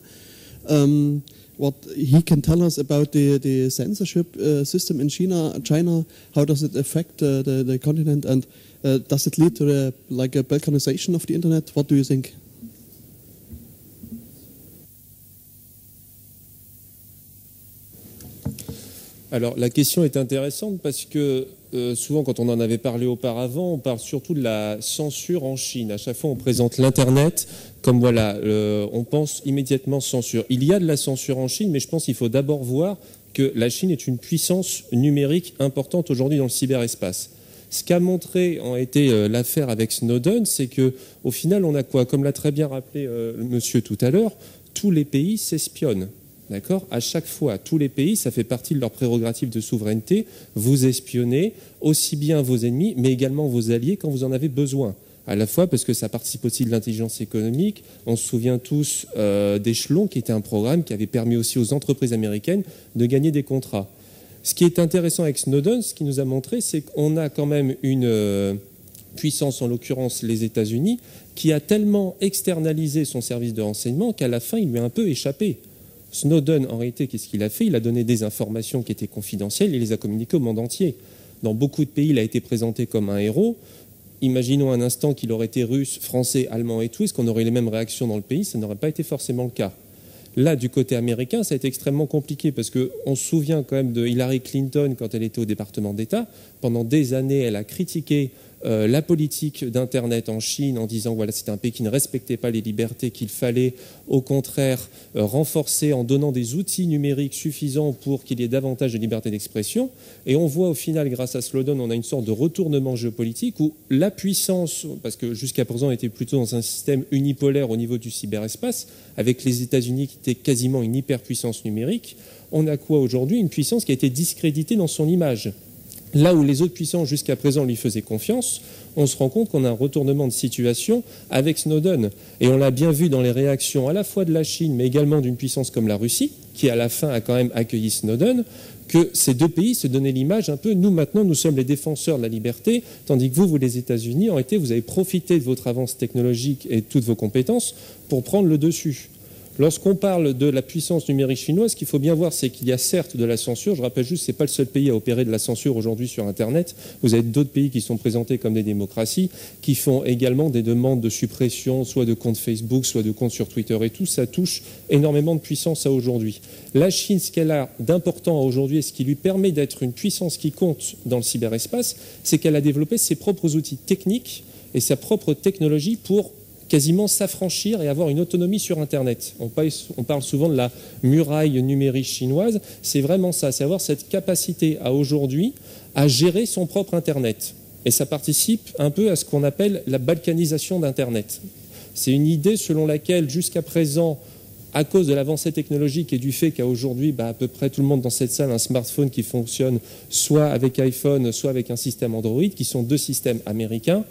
What he can tell us about the censorship system in China, how does it affect the continent, and does it lead to a balkanization of the internet? What do you think? Alors la question est intéressante parce que souvent quand on en avait parlé auparavant, on parle surtout de la censure en Chine. À chaque fois on présente l'Internet comme voilà, on pense immédiatement censure. Il y a de la censure en Chine, mais je pense qu'il faut d'abord voir que la Chine est une puissance numérique importante aujourd'hui dans le cyberespace. Ce qu'a montré en été l'affaire avec Snowden, c'est que au final on a quoi? Comme l'a très bien rappelé monsieur tout à l'heure, tous les pays s'espionnent. D'accord? À chaque fois, tous les pays, ça fait partie de leur prérogative de souveraineté, vous espionnez aussi bien vos ennemis, mais également vos alliés quand vous en avez besoin. À la fois parce que ça participe aussi de l'intelligence économique. On se souvient tous d'Echelon, qui était un programme qui avait permis aussi aux entreprises américaines de gagner des contrats. Ce qui est intéressant avec Snowden, ce qu'il nous a montré, c'est qu'on a quand même une puissance, en l'occurrence les États-Unis, qui a tellement externalisé son service de renseignement qu'à la fin, il lui a un peu échappé. Snowden, en réalité, qu'est-ce qu'il a fait? Il a donné des informations qui étaient confidentielles et les a communiquées au monde entier. Dans beaucoup de pays, il a été présenté comme un héros. Imaginons un instant qu'il aurait été russe, français, allemand et tout. Est-ce qu'on aurait les mêmes réactions dans le pays? Ça n'aurait pas été forcément le cas. Là, du côté américain, ça a été extrêmement compliqué parce qu'on se souvient quand même de Hillary Clinton quand elle était au département d'État. Pendant des années, elle a critiqué la politique d'Internet en Chine en disant voilà, c'était un pays qui ne respectait pas les libertés, qu'il fallait au contraire renforcer en donnant des outils numériques suffisants pour qu'il y ait davantage de liberté d'expression. Et on voit au final, grâce à Snowden, on a une sorte de retournement géopolitique où la puissance, parce que jusqu'à présent on était plutôt dans un système unipolaire au niveau du cyberespace, avec les États-Unis qui étaient quasiment une hyperpuissance numérique, on a quoi aujourd'hui? Une puissance qui a été discréditée dans son image. Là où les autres puissances jusqu'à présent lui faisaient confiance, on se rend compte qu'on a un retournement de situation avec Snowden. Et on l'a bien vu dans les réactions à la fois de la Chine, mais également d'une puissance comme la Russie, qui à la fin a quand même accueilli Snowden, que ces deux pays se donnaient l'image un peu, nous maintenant, nous sommes les défenseurs de la liberté, tandis que vous les États-Unis, en réalité, vous avez profité de votre avance technologique et de toutes vos compétences pour prendre le dessus. Lorsqu'on parle de la puissance numérique chinoise, ce qu'il faut bien voir, c'est qu'il y a certes de la censure. Je rappelle juste, ce n'est pas le seul pays à opérer de la censure aujourd'hui sur Internet. Vous avez d'autres pays qui sont présentés comme des démocraties, qui font également des demandes de suppression, soit de comptes Facebook, soit de comptes sur Twitter et tout. Ça touche énormément de puissance à aujourd'hui. La Chine, ce qu'elle a d'important aujourd'hui et ce qui lui permet d'être une puissance qui compte dans le cyberespace, c'est qu'elle a développé ses propres outils techniques et sa propre technologie pour quasiment s'affranchir et avoir une autonomie sur Internet. On parle souvent de la muraille numérique chinoise. C'est vraiment ça, c'est avoir cette capacité à aujourd'hui à gérer son propre Internet. Et ça participe un peu à ce qu'on appelle la balkanisation d'Internet. C'est une idée selon laquelle, jusqu'à présent, à cause de l'avancée technologique et du fait qu'à aujourd'hui, à peu près tout le monde dans cette salle a un smartphone qui fonctionne soit avec iPhone, soit avec un système Android, qui sont deux systèmes américains,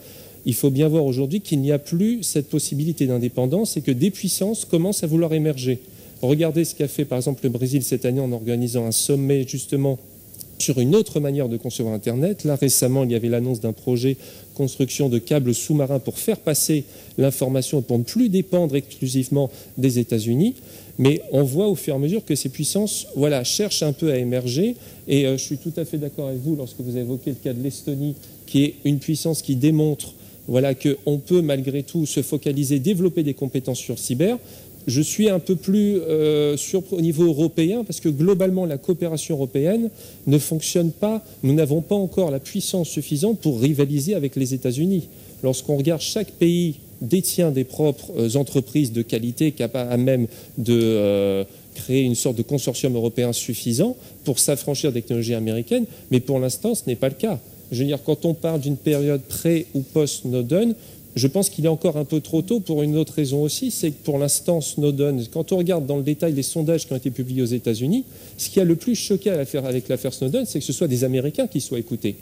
il faut bien voir aujourd'hui qu'il n'y a plus cette possibilité d'indépendance et que des puissances commencent à vouloir émerger. Regardez ce qu'a fait par exemple le Brésil cette année en organisant un sommet justement sur une autre manière de concevoir Internet. Là récemment, il y avait l'annonce d'un projet construction de câbles sous-marins pour faire passer l'information et pour ne plus dépendre exclusivement des États-Unis. Mais on voit au fur et à mesure que ces puissances cherchent un peu à émerger. Et je suis tout à fait d'accord avec vous lorsque vous évoquez le cas de l'Estonie, qui est une puissance qui démontre qu'on peut malgré tout se focaliser, développer des compétences sur cyber. Je suis un peu plus au niveau européen parce que globalement la coopération européenne ne fonctionne pas. Nous n'avons pas encore la puissance suffisante pour rivaliser avec les États-Unis. Lorsqu'on regarde, chaque pays détient des propres entreprises de qualité capables à même de créer une sorte de consortium européen suffisant pour s'affranchir des technologies américaines, mais pour l'instant ce n'est pas le cas. Je veux dire, quand on parle d'une période pré- ou post-Snowden, je pense qu'il est encore un peu trop tôt pour une autre raison aussi, c'est que pour l'instant, Snowden, quand on regarde dans le détail les sondages qui ont été publiés aux États-Unis, ce qui a le plus choqué avec l'affaire Snowden, c'est que ce soit des Américains qui soient écoutés.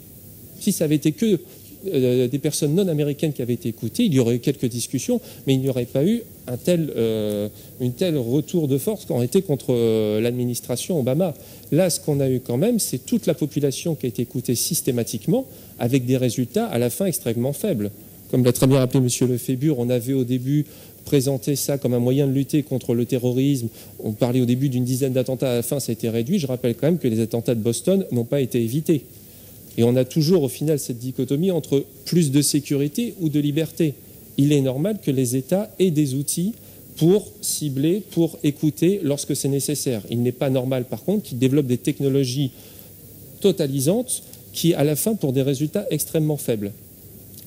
Si ça avait été que des personnes non américaines qui avaient été écoutées, il y aurait eu quelques discussions, mais il n'y aurait pas eu un tel retour de force qu'en été contre l'administration Obama. Là, ce qu'on a eu quand même, c'est toute la population qui a été écoutée systématiquement, avec des résultats à la fin extrêmement faibles. Comme l'a très bien rappelé M. Lefébure, on avait au début présenté ça comme un moyen de lutter contre le terrorisme. On parlait au début d'une dizaine d'attentats, à la fin ça a été réduit. Je rappelle quand même que les attentats de Boston n'ont pas été évités. Et on a toujours au final cette dichotomie entre plus de sécurité ou de liberté. Il est normal que les États aient des outils pour cibler, pour écouter lorsque c'est nécessaire. Il n'est pas normal par contre qu'ils développent des technologies totalisantes qui à la fin pour des résultats extrêmement faibles.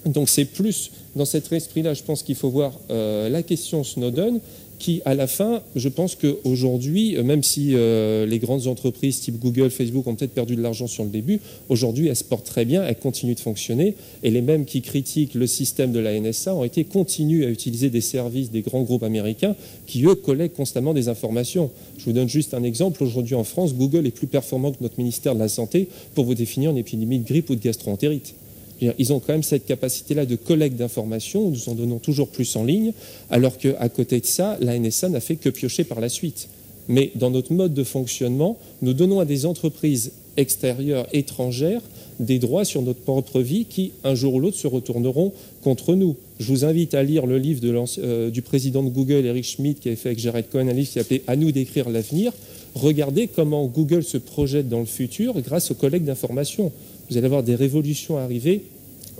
Donc c'est plus dans cet esprit-là, je pense qu'il faut voir la question Snowden, qui à la fin, je pense qu'aujourd'hui, même si les grandes entreprises type Google, Facebook ont peut-être perdu de l'argent sur le début, aujourd'hui elles se portent très bien, elles continuent de fonctionner, et les mêmes qui critiquent le système de la NSA continuent à utiliser des services des grands groupes américains qui, eux, collectent constamment des informations. Je vous donne juste un exemple. Aujourd'hui en France, Google est plus performant que notre ministère de la Santé pour vous définir une épidémie de grippe ou de gastro-entérite. Ils ont quand même cette capacité-là de collecte d'informations, nous en donnons toujours plus en ligne, alors qu'à côté de ça, la NSA n'a fait que piocher par la suite. Mais dans notre mode de fonctionnement, nous donnons à des entreprises extérieures, étrangères, des droits sur notre propre vie qui, un jour ou l'autre, se retourneront contre nous. Je vous invite à lire le livre du président de Google, Eric Schmidt, qui avait fait avec Jared Cohen, un livre qui s'appelait « À nous d'écrire l'avenir ». Regardez comment Google se projette dans le futur grâce aux collectes d'informations. Vous allez avoir des révolutions arriver,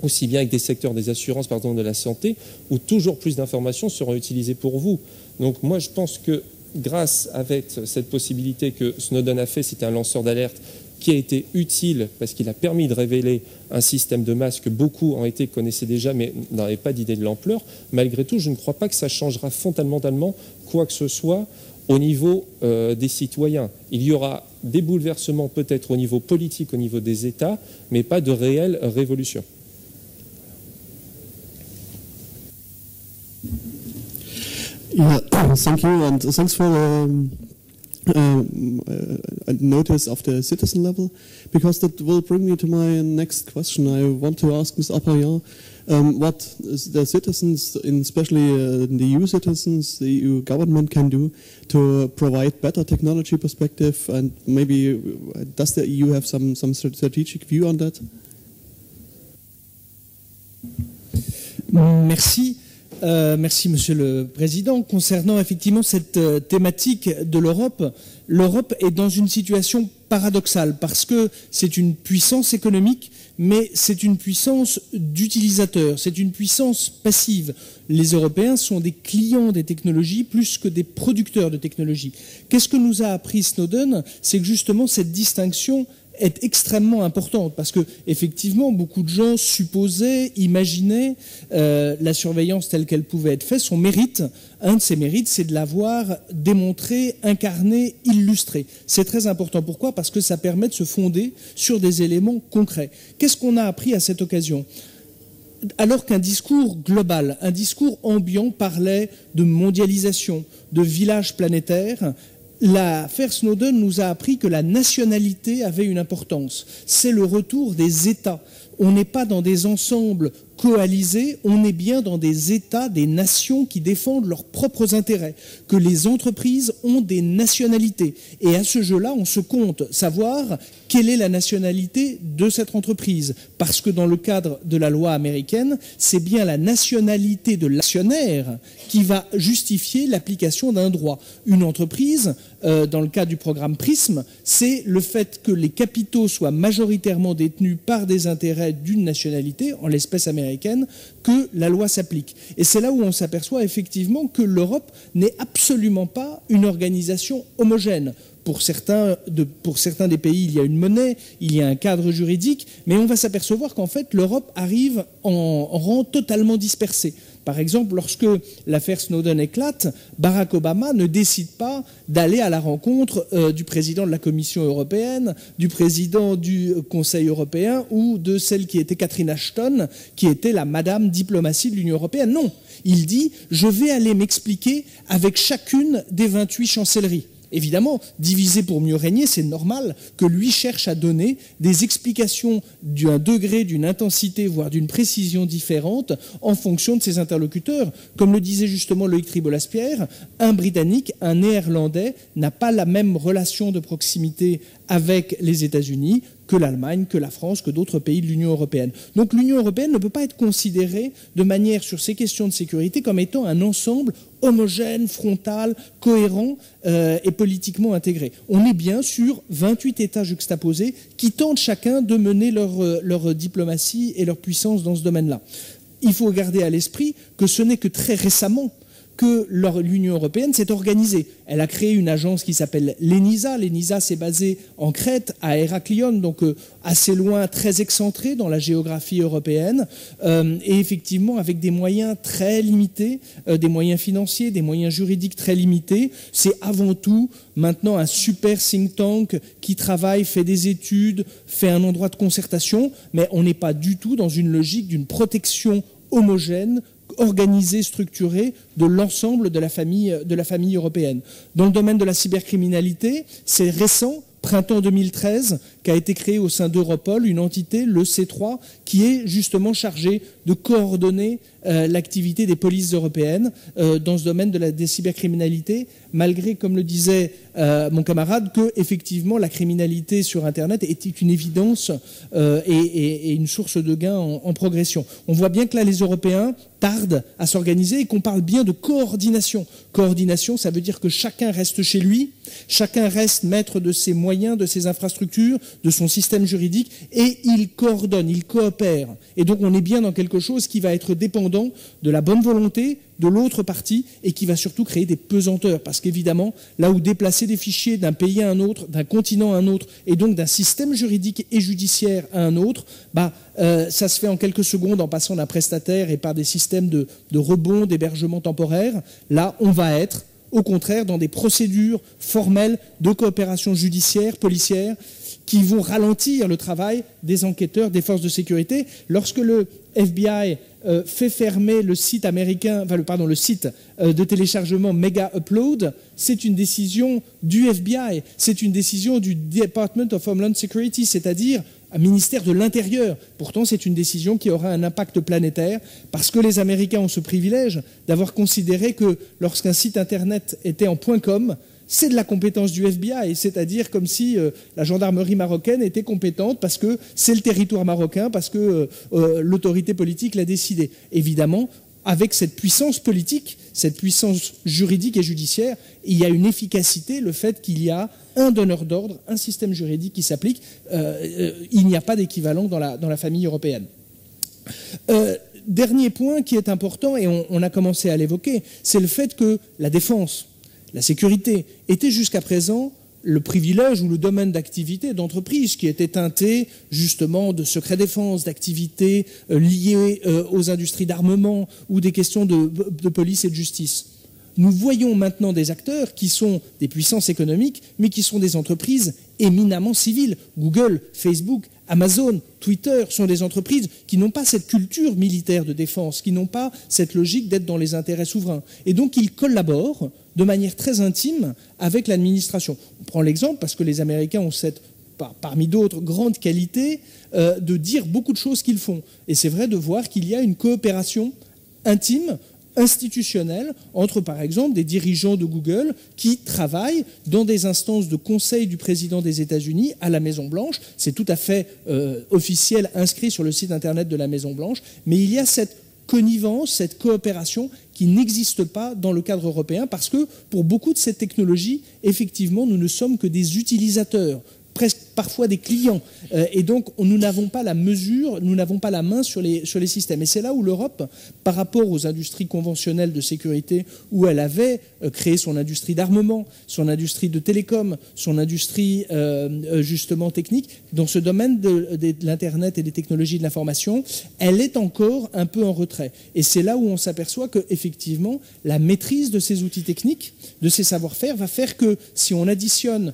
aussi bien avec des secteurs des assurances, par exemple de la santé, où toujours plus d'informations seront utilisées pour vous. Donc moi, je pense que grâce à cette possibilité que Snowden a fait, c'était un lanceur d'alerte qui a été utile parce qu'il a permis de révéler un système de masse que beaucoup connaissaient déjà, mais n'avaient pas d'idée de l'ampleur. Malgré tout, je ne crois pas que ça changera fondamentalement quoi que ce soit au niveau des citoyens. Il y aura des bouleversements peut-être au niveau politique, au niveau des États, mais pas de réelle révolution. Yeah, thank you, and thanks for a notice of the citizen level, because that will bring me to my next question. I want to ask Ms. Aparian, what the citizens, especially the EU citizens, the EU government can do to provide better technology perspective, and maybe does the EU have some strategic view on that? Merci. Merci, Monsieur le Président. Concernant effectivement cette thématique de l'Europe, l'Europe est dans une situation paradoxale parce que c'est une puissance économique, mais c'est une puissance d'utilisateur, c'est une puissance passive. Les Européens sont des clients des technologies plus que des producteurs de technologies. Qu'est-ce que nous a appris Snowden? C'est que justement cette distinction est extrêmement importante parce que effectivement beaucoup de gens supposaient, imaginaient la surveillance telle qu'elle pouvait être faite. Son mérite, un de ses mérites, c'est de l'avoir démontré, incarné, illustré. C'est très important. Pourquoi? Parce que ça permet de se fonder sur des éléments concrets. Qu'est-ce qu'on a appris à cette occasion? Alors qu'un discours global, un discours ambiant parlait de mondialisation, de village planétaire, l'affaire Snowden nous a appris que la nationalité avait une importance. C'est le retour des États. On n'est pas dans des ensembles coalisés, on est bien dans des États, des nations qui défendent leurs propres intérêts, que les entreprises ont des nationalités. Et à ce jeu-là, on se compte savoir quelle est la nationalité de cette entreprise. Parce que dans le cadre de la loi américaine, c'est bien la nationalité de l'actionnaire qui va justifier l'application d'un droit. Une entreprise, dans le cas du programme PRISM, c'est le fait que les capitaux soient majoritairement détenus par des intérêts d'une nationalité, en l'espèce américaine, que la loi s'applique. Et c'est là où on s'aperçoit effectivement que l'Europe n'est absolument pas une organisation homogène. Pour certains des pays, il y a une monnaie, il y a un cadre juridique, mais on va s'apercevoir qu'en fait, l'Europe arrive en rang totalement dispersé. Par exemple, lorsque l'affaire Snowden éclate, Barack Obama ne décide pas d'aller à la rencontre du président de la Commission européenne, du président du Conseil européen ou de celle qui était Catherine Ashton, qui était la madame diplomatie de l'Union européenne. Non, il dit « je vais aller m'expliquer avec chacune des 28 chancelleries ». Évidemment, diviser pour mieux régner, c'est normal que lui cherche à donner des explications d'un degré, d'une intensité, voire d'une précision différente en fonction de ses interlocuteurs. Comme le disait justement Loïc Tribolaspierre, un Britannique, un Néerlandais n'a pas la même relation de proximité avec les États-Unis que l'Allemagne, que la France, que d'autres pays de l'Union européenne. Donc l'Union européenne ne peut pas être considérée de manière sur ces questions de sécurité comme étant un ensemble homogène, frontal, cohérent et politiquement intégré. On est bien sur 28 États juxtaposés qui tentent chacun de mener leur diplomatie et leur puissance dans ce domaine-là. Il faut garder à l'esprit que ce n'est que très récemment que l'Union européenne s'est organisée. Elle a créé une agence qui s'appelle l'ENISA. L'ENISA s'est basée en Crète, à Héraclion, donc assez loin, très excentré dans la géographie européenne, et effectivement avec des moyens très limités, des moyens financiers, des moyens juridiques très limités. C'est avant tout maintenant un super think tank qui travaille, fait des études, fait un endroit de concertation, mais on n'est pas du tout dans une logique d'une protection homogène, organisée, structurée de l'ensemble de la famille européenne. Dans le domaine de la cybercriminalité, c'est récent, printemps 2013, qu'a été créée au sein d'Europol une entité, le C3, qui est justement chargée de coordonner l'activité des polices européennes dans ce domaine des cybercriminalités, malgré, comme le disait mon camarade, que effectivement la criminalité sur Internet était une évidence et une source de gains en progression. On voit bien que là, les Européens tardent à s'organiser et qu'on parle bien de coordination. Coordination, ça veut dire que chacun reste chez lui, chacun reste maître de ses moyens, de ses infrastructures, de son système juridique, et il coordonne, il coopère. Et donc on est bien dans quelque chose qui va être dépendant de la bonne volonté de l'autre partie et qui va surtout créer des pesanteurs. Parce qu'évidemment, là où déplacer des fichiers d'un pays à un autre, d'un continent à un autre, et donc d'un système juridique et judiciaire à un autre, ça se fait en quelques secondes en passant d'un prestataire et par des systèmes de rebond, d'hébergement temporaire. Là, on va être, au contraire, dans des procédures formelles de coopération judiciaire, policière, qui vont ralentir le travail des enquêteurs, des forces de sécurité. Lorsque le FBI fait fermer le site américain, le site de téléchargement Mega Upload, c'est une décision du FBI, c'est une décision du Department of Homeland Security, c'est-à-dire un ministère de l'Intérieur. Pourtant, c'est une décision qui aura un impact planétaire parce que les Américains ont ce privilège d'avoir considéré que lorsqu'un site Internet était en .com, c'est de la compétence du FBI, c'est-à-dire comme si la gendarmerie marocaine était compétente parce que c'est le territoire marocain, parce que l'autorité politique l'a décidé. Évidemment, avec cette puissance politique, cette puissance juridique et judiciaire, il y a une efficacité, le fait qu'il y a un donneur d'ordre, un système juridique qui s'applique. Il n'y a pas d'équivalent dans la famille européenne. Dernier point qui est important, et on a commencé à l'évoquer, c'est le fait que la défense, la sécurité, était jusqu'à présent le privilège ou le domaine d'activité d'entreprises qui était teinté justement de secret défense, d'activités liées aux industries d'armement ou des questions de police et de justice. Nous voyons maintenant des acteurs qui sont des puissances économiques, mais qui sont des entreprises éminemment civiles. Google, Facebook, Amazon, Twitter sont des entreprises qui n'ont pas cette culture militaire de défense, qui n'ont pas cette logique d'être dans les intérêts souverains. Et donc ils collaborent de manière très intime avec l'administration. On prend l'exemple parce que les Américains ont cette, parmi d'autres, grande qualité de dire beaucoup de choses qu'ils font. Et c'est vrai de voir qu'il y a une coopération intime, institutionnelle, entre par exemple des dirigeants de Google qui travaillent dans des instances de conseil du président des États-Unis à la Maison-Blanche. C'est tout à fait officiel, inscrit sur le site internet de la Maison-Blanche, mais il y a cette connivence, cette coopération qui n'existe pas dans le cadre européen parce que pour beaucoup de cette technologie, effectivement, nous ne sommes que des utilisateurs, presque parfois des clients. Et donc, nous n'avons pas la mesure, nous n'avons pas la main sur les systèmes. Et c'est là où l'Europe, par rapport aux industries conventionnelles de sécurité, où elle avait créé son industrie d'armement, son industrie de télécom, son industrie justement technique, dans ce domaine de l'Internet et des technologies de l'information, elle est encore un peu en retrait. Et c'est là où on s'aperçoit qu'effectivement, la maîtrise de ces outils techniques, de ces savoir-faire, va faire que si on additionne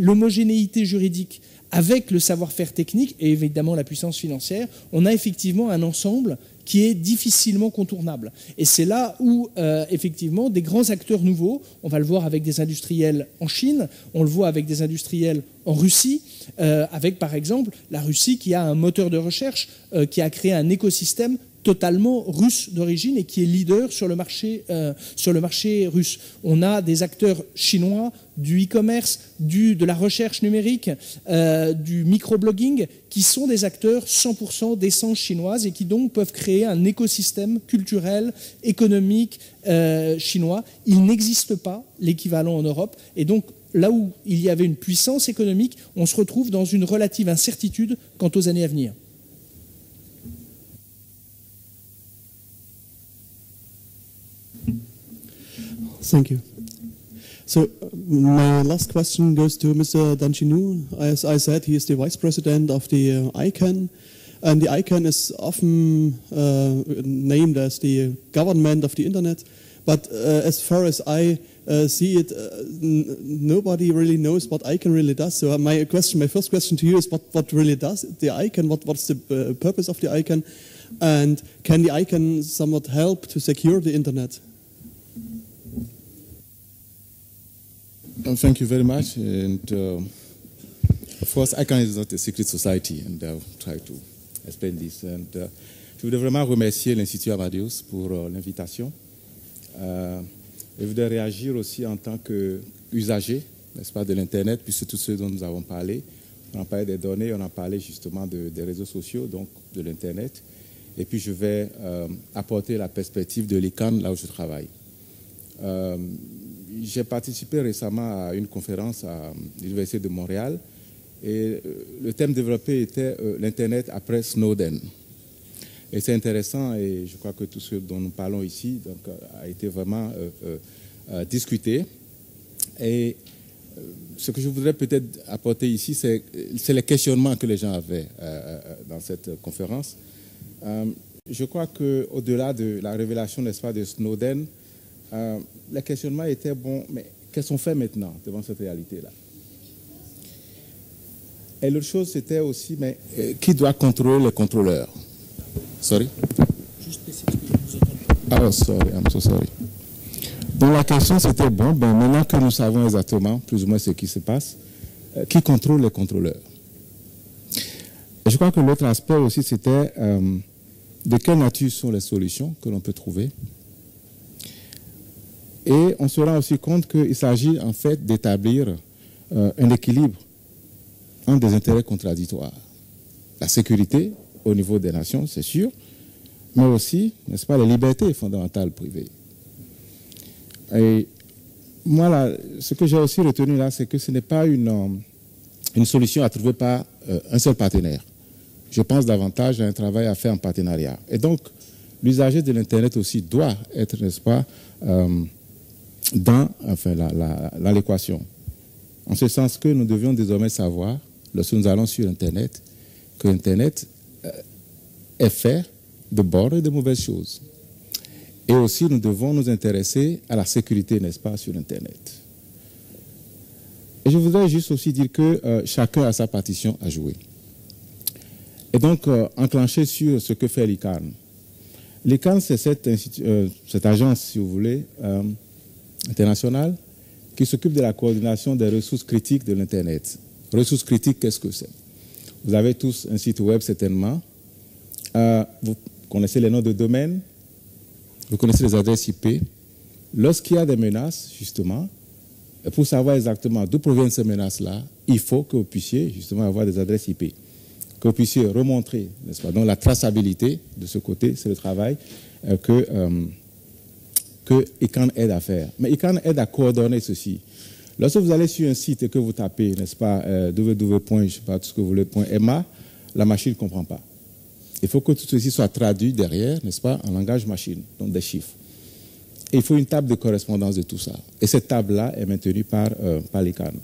l'homogénéité juridique avec le savoir-faire technique et évidemment la puissance financière, on a effectivement un ensemble qui est difficilement contournable. Et c'est là où, effectivement, des grands acteurs nouveaux, on va le voir avec des industriels en Chine, on le voit avec des industriels en Russie, avec par exemple la Russie qui a un moteur de recherche, qui a créé un écosystème totalement russe d'origine et qui est leader sur le marché russe. On a des acteurs chinois du e-commerce, de la recherche numérique, du microblogging, qui sont des acteurs 100% d'essence chinoise et qui donc peuvent créer un écosystème culturel, économique chinois. Il n'existe pas l'équivalent en Europe et donc là où il y avait une puissance économique, on se retrouve dans une relative incertitude quant aux années à venir. Thank you. So my last question goes to Mr. Danchinou. As I said, he is the vice president of the ICANN, and the ICANN is often named as the government of the internet. But as far as I see it, nobody really knows what ICANN really does. So my first question to you is, what really does the ICANN? What's the purpose of the ICANN? And can the ICANN somewhat help to secure the internet? Thank you very much. And of course, ICANN is not a secret society, and I'll try to explain this. And je voudrais vraiment remercier l'Institut Amadeus pour l'invitation. Je voudrais réagir aussi en tant qu'usager, n'est-ce pas, de l'Internet, puisque tous ceux dont nous avons parlé, on a parlé des données, on a parlé justement des réseaux sociaux, donc de l'Internet. Et puis je vais apporter la perspective de l'ICANN là où je travaille. J'ai participé récemment à une conférence à l'Université de Montréal et le thème développé était l'Internet après Snowden. Et c'est intéressant et je crois que tout ce dont nous parlons ici donc, a été vraiment discuté. Et ce que je voudrais peut-être apporter ici, c'est les questionnements que les gens avaient dans cette conférence. Je crois qu'au-delà de la révélation, n'est-ce pas, de Snowden, le questionnement était bon, mais qu'est-ce qu'on fait maintenant devant cette réalité-là? Et l'autre chose, c'était aussi, mais qui doit contrôler les contrôleurs? Sorry? Oh, sorry, I'm so sorry. Donc la question, c'était bon, ben, maintenant que nous savons exactement plus ou moins ce qui se passe, qui contrôle les contrôleurs? Et je crois que l'autre aspect aussi, c'était de quelle nature sont les solutions que l'on peut trouver. Et on se rend aussi compte qu'il s'agit en fait d'établir un équilibre entre des intérêts contradictoires. La sécurité au niveau des nations, c'est sûr, mais aussi, n'est-ce pas, les libertés fondamentales privées. Et moi, là, ce que j'ai aussi retenu là, c'est que ce n'est pas une solution à trouver par un seul partenaire. Je pense davantage à un travail à faire en partenariat. Et donc, l'usager de l'Internet aussi doit être, n'est-ce pas, dans l'équation. En ce sens que nous devions désormais savoir, lorsque nous allons sur Internet, que Internet est fait de bonnes et de mauvaises choses. Et aussi, nous devons nous intéresser à la sécurité, n'est-ce pas, sur Internet. Et je voudrais juste aussi dire que chacun a sa partition à jouer. Et donc, enclencher sur ce que fait l'ICANN. L'ICANN, c'est cette agence, si vous voulez, internationale, qui s'occupe de la coordination des ressources critiques de l'Internet. Ressources critiques, qu'est-ce que c'est? Vous avez tous un site web, certainement. Vous connaissez les noms de domaines, vous connaissez les adresses IP. Lorsqu'il y a des menaces, justement, pour savoir exactement d'où proviennent ces menaces-là, il faut que vous puissiez, justement, avoir des adresses IP. Que vous puissiez remontrer, n'est-ce pas? Donc, la traçabilité de ce côté, c'est le travail que ICANN aide à faire. Mais ICANN aide à coordonner ceci. Lorsque vous allez sur un site et que vous tapez, n'est-ce pas, www. Je sais pas, tout ce que vous voulez, .ma, la machine ne comprend pas. Il faut que tout ceci soit traduit derrière, n'est-ce pas, en langage machine, donc des chiffres. Et il faut une table de correspondance de tout ça. Et cette table-là est maintenue par l'ICANN.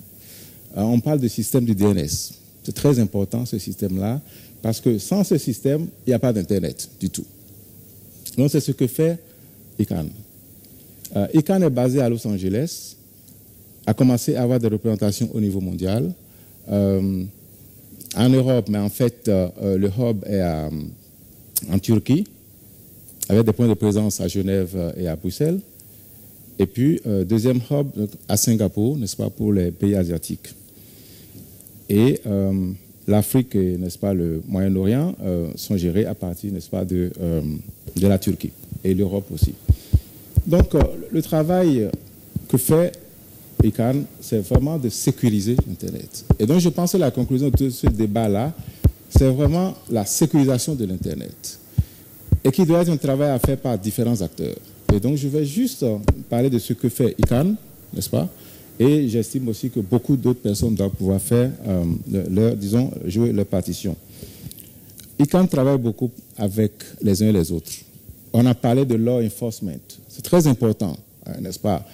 On parle du système du DNS. C'est très important, ce système-là, parce que sans ce système, il n'y a pas d'Internet du tout. Donc, c'est ce que fait ICANN. ICANN est basé à Los Angeles, a commencé à avoir des représentations au niveau mondial. En Europe, mais en fait, le hub est en Turquie, avec des points de présence à Genève et à Bruxelles. Et puis, deuxième hub à Singapour, n'est-ce pas, pour les pays asiatiques. Et l'Afrique et, n'est-ce pas, le Moyen-Orient sont gérés à partir, n'est-ce pas, de la Turquie et l'Europe aussi. Donc, le travail que fait ICANN, c'est vraiment de sécuriser l'Internet. Et donc, je pense que la conclusion de ce débat-là, c'est vraiment la sécurisation de l'Internet. Et qui doit être un travail à faire par différents acteurs. Et donc, je vais juste parler de ce que fait ICANN, n'est-ce pas? Et j'estime aussi que beaucoup d'autres personnes doivent pouvoir faire, jouer leur partition. ICANN travaille beaucoup avec les uns et les autres. On a parlé de law enforcement. C'est très important, n'est-ce pas?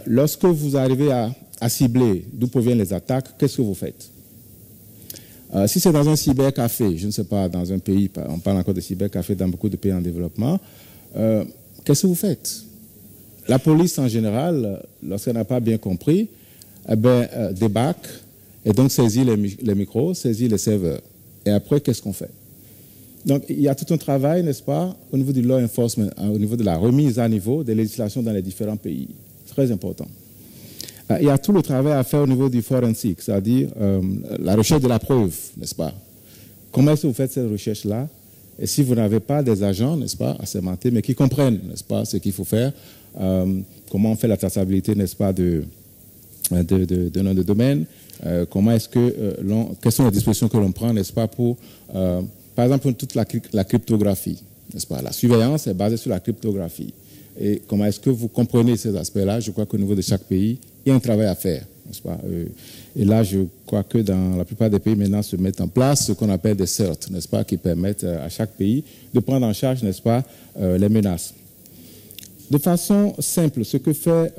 Lorsque vous arrivez à cibler d'où proviennent les attaques, qu'est-ce que vous faites? Si c'est dans un cybercafé, je ne sais pas, dans un pays, on parle encore de cybercafé dans beaucoup de pays en développement, qu'est-ce que vous faites? La police, en général, lorsqu'elle n'a pas bien compris, débarque et donc saisit les micros, saisit les serveurs. Et après, qu'est-ce qu'on fait? Donc, il y a tout un travail, n'est-ce pas, au niveau du law enforcement, au niveau de la remise à niveau des législations dans les différents pays. Très important. Il y a tout le travail à faire au niveau du forensic, c'est-à-dire la recherche de la preuve, n'est-ce pas? Comment est-ce que vous faites cette recherche-là? Et si vous n'avez pas des agents, n'est-ce pas, assermentés, mais qui comprennent, n'est-ce pas, ce qu'il faut faire, comment on fait la traçabilité, n'est-ce pas, de nom de domaine, comment est-ce que quelles sont les dispositions que l'on prend, n'est-ce pas, pour, par exemple, toute la cryptographie, n'est-ce pas? La surveillance est basée sur la cryptographie. Et comment est-ce que vous comprenez ces aspects-là? Je crois qu'au niveau de chaque pays, il y a un travail à faire, n'est-ce pas? Et là, je crois que dans la plupart des pays, maintenant, se mettent en place ce qu'on appelle des CERT, n'est-ce pas, qui permettent à chaque pays de prendre en charge, n'est-ce pas, les menaces. De façon simple, ce que fait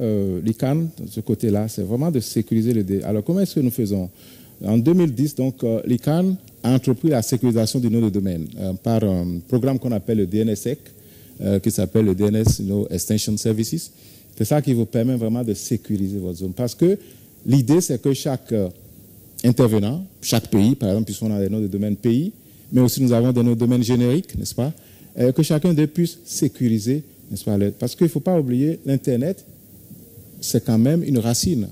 l'ICANN, de ce côté-là, c'est vraiment de sécuriser les données. Alors, comment est-ce que nous faisons? En 2010, donc, l'ICANN a entrepris la sécurisation du nom de domaine par un programme qu'on appelle le DNSSEC, qui s'appelle le DNS Extension Services. C'est ça qui vous permet vraiment de sécuriser votre zone. Parce que l'idée, c'est que chaque intervenant, chaque pays, par exemple, puisqu'on a des noms de domaine pays, mais aussi nous avons des noms de domaine génériques, n'est-ce pas, que chacun d'eux puisse sécuriser, n'est-ce pas, parce qu'il ne faut pas oublier, l'Internet, c'est quand même une racine.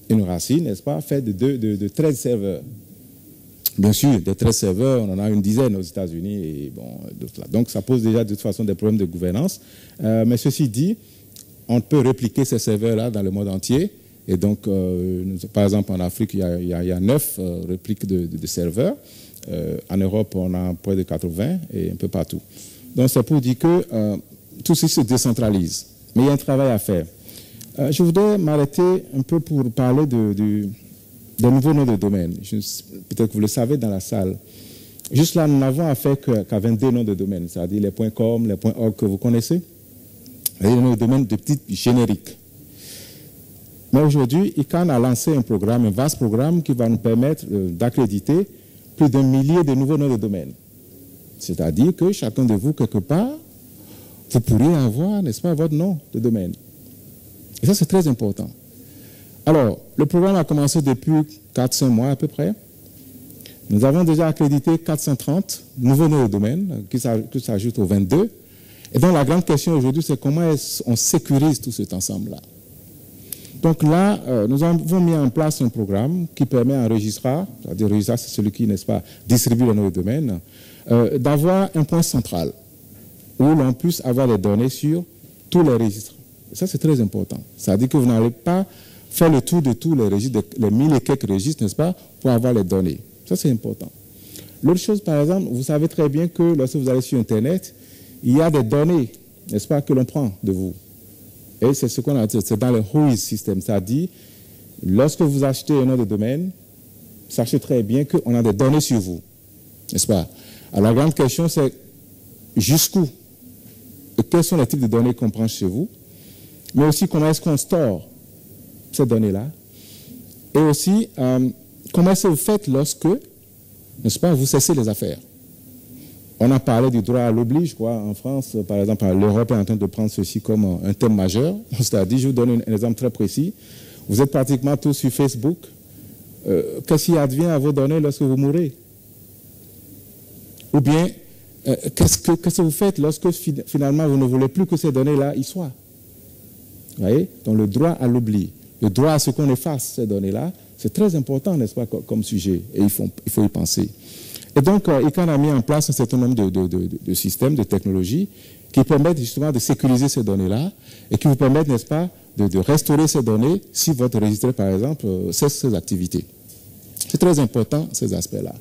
Une racine, n'est-ce pas, faite de 13 serveurs. Bien sûr, des 13 serveurs, on en a une dizaine aux États-Unis et bon, d'autres là. Donc, ça pose déjà de toute façon des problèmes de gouvernance. Mais ceci dit, on peut répliquer ces serveurs-là dans le monde entier. Et donc, par exemple, en Afrique, il y a 9 répliques de serveurs. En Europe, on a près de 80 et un peu partout. Donc c'est pour dire que tout ceci se décentralise. Mais il y a un travail à faire. Je voudrais m'arrêter un peu pour parler des nouveaux noms de domaine. Peut-être que vous le savez dans la salle. Juste là, nous n'avons affaire qu'à 22 noms de domaine, c'est-à-dire les .com, les .org que vous connaissez, et les noms de domaine de type générique. Mais aujourd'hui, ICANN a lancé un programme, un vaste programme qui va nous permettre d'accréditer plus d'1 millier de nouveaux noms de domaine. C'est-à-dire que chacun de vous, quelque part, vous pourriez avoir, n'est-ce pas, votre nom de domaine. Et ça, c'est très important. Alors, le programme a commencé depuis 4-5 mois à peu près. Nous avons déjà accrédité 430 nouveaux noms de domaine qui s'ajoutent aux 22. Et donc, la grande question aujourd'hui, c'est comment on sécurise tout cet ensemble-là. Donc là, nous avons mis en place un programme qui permet à un registrar, c'est-à-dire le registrar, c'est celui qui, n'est-ce pas, distribue les noms de domaine, d'avoir un point central où l'on puisse avoir les données sur tous les registres. Et ça, c'est très important. C'est-à-dire que vous n'allez pas faire le tour de tous les registres, les 1000 et quelques registres, n'est-ce pas, pour avoir les données. Ça, c'est important. L'autre chose, par exemple, vous savez très bien que lorsque vous allez sur Internet, il y a des données, n'est-ce pas, que l'on prend de vous. Et c'est ce qu'on a dit, c'est dans le whois system, c'est-à-dire, lorsque vous achetez un nom de domaine, sachez très bien qu'on a des données sur vous, n'est-ce pas? Alors, la grande question, c'est jusqu'où? Quels sont les types de données qu'on prend chez vous? Mais aussi, comment est-ce qu'on store ces données-là? Et aussi, comment est-ce que vous faites lorsque, n'est-ce pas, vous cessez les affaires? On a parlé du droit à l'oubli, je crois, en France, par exemple, l'Europe est en train de prendre ceci comme un thème majeur. C'est-à-dire, je vous donne un exemple très précis. Vous êtes pratiquement tous sur Facebook. Qu'est-ce qui advient à vos données lorsque vous mourrez? Ou bien, qu'est-ce que vous faites lorsque finalement vous ne voulez plus que ces données-là y soient? Vous voyez? Donc le droit à l'oubli, le droit à ce qu'on efface ces données-là, c'est très important, n'est-ce pas, comme sujet, et il faut y penser. Et donc, ICANN a mis en place un certain nombre de systèmes, de technologies qui permettent justement de sécuriser ces données-là et qui vous permettent, n'est-ce pas, de restaurer ces données si votre registre, par exemple, cesse ses activités. C'est très important, ces aspects-là.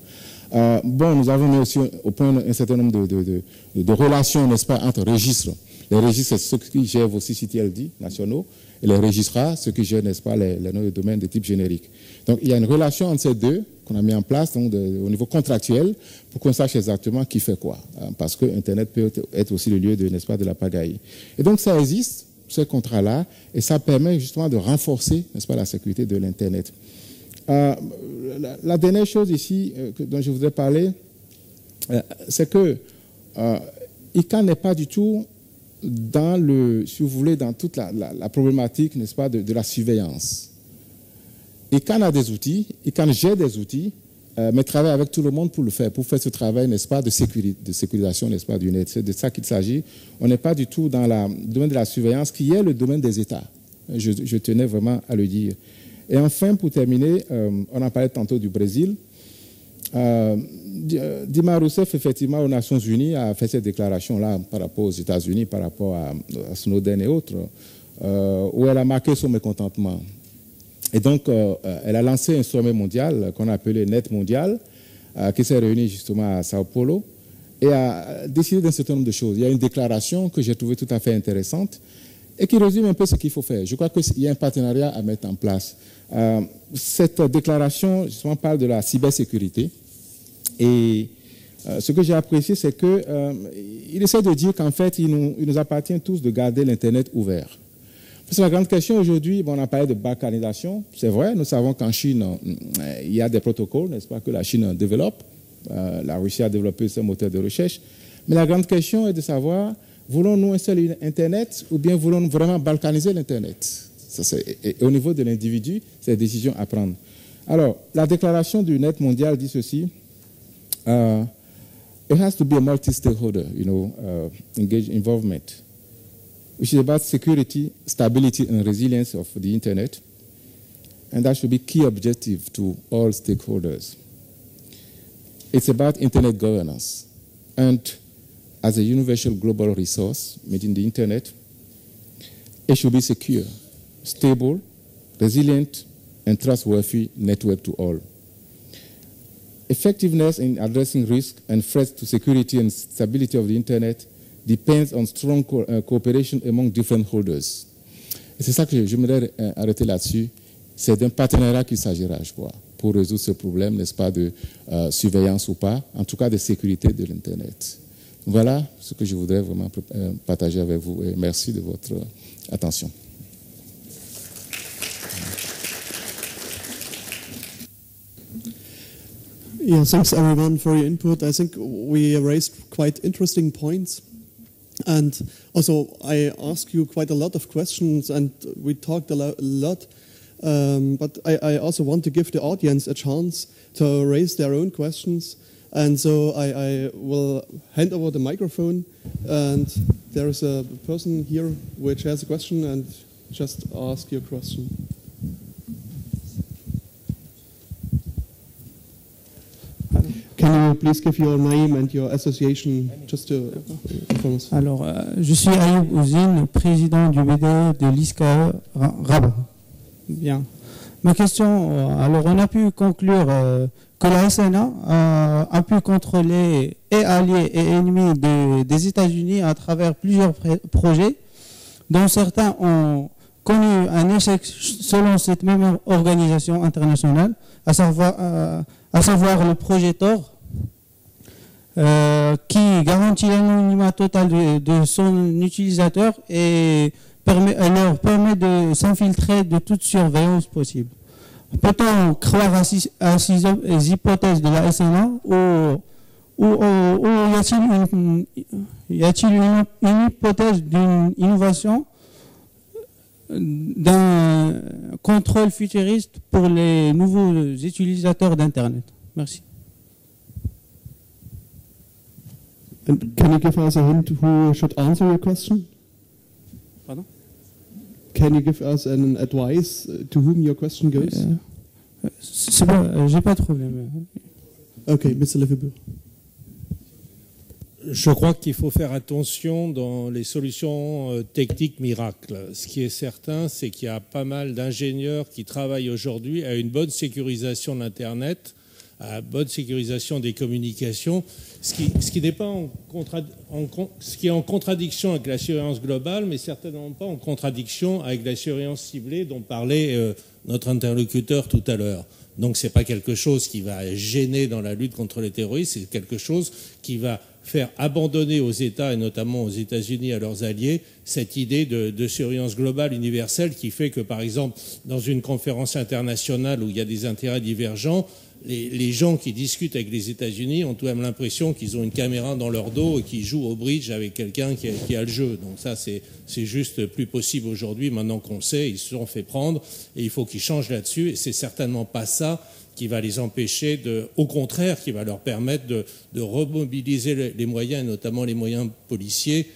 Bon, nous avons mis aussi au point un certain nombre de relations, n'est-ce pas, entre registres. Les registres, c'est ceux qui gèrent vos CCTLD nationaux, et les registrars, ceux qui gèrent, n'est-ce pas, les noms de domaine de type générique. Donc, il y a une relation entre ces deux qu'on a mis en place donc, au niveau contractuel pour qu'on sache exactement qui fait quoi. Parce que Internet peut être aussi le lieu de, n'est-ce pas, de la pagaille. Et donc, ça existe, ce contrat-là, et ça permet justement de renforcer, n'est-ce pas, la sécurité de l'Internet. La dernière chose ici dont je voudrais parler, c'est que ICANN n'est pas du tout dans si vous voulez, dans toute la problématique, n'est-ce pas, de la surveillance. ICANN a des outils, ICANN gère des outils, mais travaille avec tout le monde pour le faire, pour faire ce travail, n'est-ce pas, de sécurisation, n'est-ce pas, du net. C'est de ça qu'il s'agit. On n'est pas du tout dans le domaine de la surveillance, qui est le domaine des États. Je tenais vraiment à le dire. Et enfin, pour terminer, on a parlé tantôt du Brésil. Dilma Rousseff, effectivement, aux Nations Unies, a fait cette déclaration-là par rapport aux États-Unis, par rapport à Snowden et autres, où elle a marqué son mécontentement. Et donc, elle a lancé un sommet mondial qu'on a appelé Net Mondial, qui s'est réuni justement à Sao Paulo, et a décidé d'un certain nombre de choses. Il y a une déclaration que j'ai trouvée tout à fait intéressante et qui résume un peu ce qu'il faut faire. Je crois qu'il y a un partenariat à mettre en place. Cette déclaration, justement, parle de la cybersécurité. Et ce que j'ai apprécié, c'est qu'il essaie de dire qu'en fait, il nous appartient tous de garder l'Internet ouvert. C'est la grande question aujourd'hui. Bon, on a parlé de balkanisation. C'est vrai, nous savons qu'en Chine, il y a des protocoles, n'est-ce pas, que la Chine développe. La Russie a développé ce moteur de recherche. Mais la grande question est de savoir, voulons-nous un seul Internet ou bien voulons-nous vraiment balkaniser l'Internet? Et au niveau de l'individu, c'est une décision à prendre. Alors, la déclaration du Net mondial dit ceci. It has to be a multi-stakeholder, involvement, which is about security, stability, and resilience of the Internet. And that should be key objective to all stakeholders. It's about Internet governance. And as a universal global resource within the Internet, it should be secure, stable, resilient, and trustworthy network to all. Effectiveness in addressing risk and threats to security and stability of the Internet depends on strong cooperation among different holders. Et c'est ça que j'aimerais arrêter là-dessus. C'est d'un partenariat qu'il s'agira, je crois, pour résoudre ce problème, n'est-ce pas, de surveillance ou pas, en tout cas de sécurité de l'Internet. Voilà ce que je voudrais vraiment partager avec vous et merci de votre attention. Yeah, thanks everyone for your input. I think we raised quite interesting points. And also I asked you quite a lot of questions and we talked a lot. But I also want to give the audience a chance to raise their own questions. And so I will hand over the microphone. And there is a person here which has a question and just ask your question. Can you please give your name and your association just to inform us? Alors, je suis Ayoub Ouzine, président du BDE de l'ISCAE Rabat. Bien. Ma question, alors on a pu conclure que la SNA a pu contrôler et alliés et ennemis des États-Unis à travers plusieurs projets, dont certains ont connu un échec selon cette même organisation internationale, à savoir le projet Tor, qui garantit l'anonymat total de son utilisateur et leur permet de s'infiltrer de toute surveillance possible. Peut-on croire à ces hypothèses de la SNA ou y a-t-il une hypothèse d'une innovation, d'un contrôle futuriste pour les nouveaux utilisateurs d'Internet? Merci. And can you give us a hint who should answer your question? Pardon? Can you give us an advice to whom your question goes? C'est bon, j'ai pas de problème. Ok, Mr. Lefebvre. Je crois qu'il faut faire attention dans les solutions techniques miracles. Ce qui est certain, c'est qu'il y a pas mal d'ingénieurs qui travaillent aujourd'hui à une bonne sécurisation de l'Internet, à la bonne sécurisation des communications, ce qui n'est pas ce qui est en contradiction avec la surveillance globale, mais certainement pas en contradiction avec la surveillance ciblée dont parlait notre interlocuteur tout à l'heure. Donc c'est pas quelque chose qui va gêner dans la lutte contre les terroristes, c'est quelque chose qui va faire abandonner aux États, et notamment aux États-Unis, à leurs alliés, cette idée de surveillance globale universelle qui fait que, par exemple, dans une conférence internationale où il y a des intérêts divergents, les gens qui discutent avec les États-Unis ont tout de même l'impression qu'ils ont une caméra dans leur dos et qu'ils jouent au bridge avec quelqu'un qui a le jeu. Donc ça, c'est juste plus possible aujourd'hui. Maintenant qu'on sait, ils se sont fait prendre et il faut qu'ils changent là-dessus. Et c'est certainement pas ça qui va les empêcher au contraire, qui va leur permettre de remobiliser les moyens, et notamment les moyens policiers,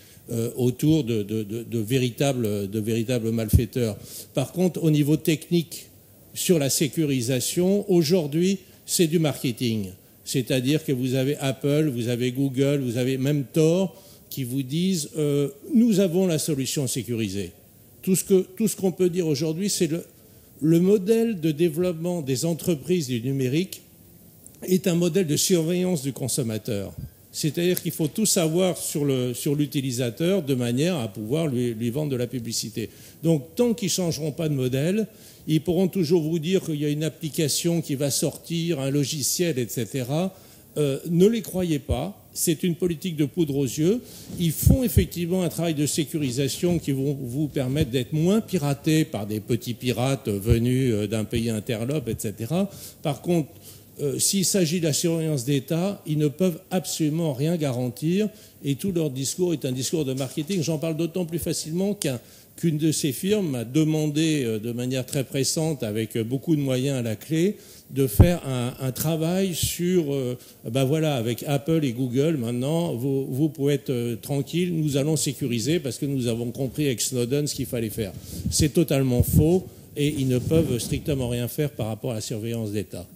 autour de véritables malfaiteurs. Par contre, au niveau technique, sur la sécurisation, aujourd'hui, c'est du marketing. C'est-à-dire que vous avez Apple, vous avez Google, vous avez même Tor qui vous disent nous avons la solution sécurisée. Tout ce qu'on peut dire aujourd'hui, c'est le modèle de développement des entreprises du numérique est un modèle de surveillance du consommateur. C'est-à-dire qu'il faut tout savoir sur l'utilisateur de manière à pouvoir lui vendre de la publicité. Donc, tant qu'ils ne changeront pas de modèle, ils pourront toujours vous dire qu'il y a une application qui va sortir, un logiciel, etc. Ne les croyez pas. C'est une politique de poudre aux yeux. Ils font effectivement un travail de sécurisation qui vont vous permettre d'être moins piratés par des petits pirates venus d'un pays interlope, etc. Par contre, s'il s'agit de la surveillance d'État, ils ne peuvent absolument rien garantir et tout leur discours est un discours de marketing. J'en parle d'autant plus facilement qu'une de ces firmes m'a demandé de manière très pressante, avec beaucoup de moyens à la clé, de faire un travail sur, avec Apple et Google, maintenant, vous pouvez être tranquille, nous allons sécuriser parce que nous avons compris avec Snowden ce qu'il fallait faire. C'est totalement faux et ils ne peuvent strictement rien faire par rapport à la surveillance d'État.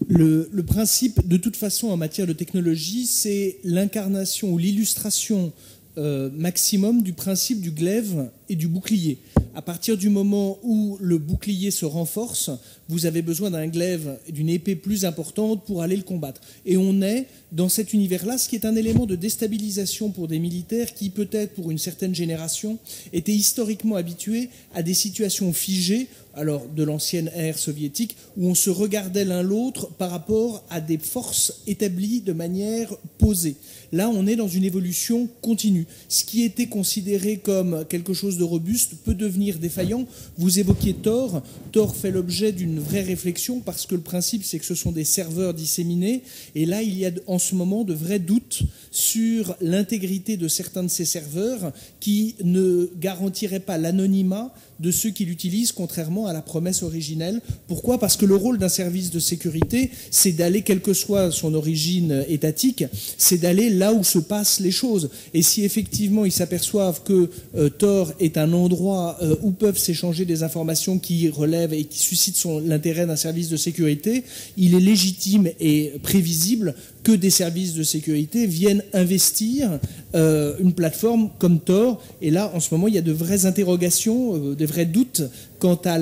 Le principe, de toute façon, en matière de technologie, c'est l'incarnation ou l'illustration maximum du principe du glaive et du bouclier. à partir du moment où le bouclier se renforce, vous avez besoin d'un glaive, d'une épée plus importante pour aller le combattre. Et on est dans cet univers-là, ce qui est un élément de déstabilisation pour des militaires qui, peut-être pour une certaine génération, étaient historiquement habitués à des situations figées, alors de l'ancienne ère soviétique, où on se regardait l'un l'autre par rapport à des forces établies de manière posée. Là, on est dans une évolution continue. Ce qui était considéré comme quelque chose de robuste peut devenir défaillant. Vous évoquiez Tor. Tor fait l'objet d'une vraie réflexion parce que le principe, c'est que ce sont des serveurs disséminés. Et là, il y a en ce moment de vrais doutes sur l'intégrité de certains de ces serveurs qui ne garantiraient pas l'anonymat de ceux qui l'utilisent, contrairement à la promesse originelle. Pourquoi ? Parce que le rôle d'un service de sécurité, c'est d'aller, quelle que soit son origine étatique, c'est d'aller là où se passent les choses. Et si effectivement ils s'aperçoivent que Tor est un endroit où peuvent s'échanger des informations qui relèvent et qui suscitent l'intérêt d'un service de sécurité, il est légitime et prévisible que des services de sécurité viennent investir une plateforme comme Tor. Et là, en ce moment, il y a de vraies interrogations, des vrais doutes quant à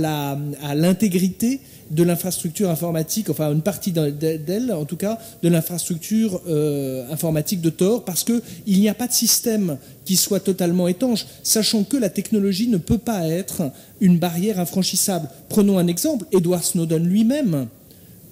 l'intégrité de l'infrastructure informatique, enfin une partie d'elle, en tout cas, de l'infrastructure informatique de Tor, parce qu'il n'y a pas de système qui soit totalement étanche, sachant que la technologie ne peut pas être une barrière infranchissable. Prenons un exemple, Edward Snowden lui-même.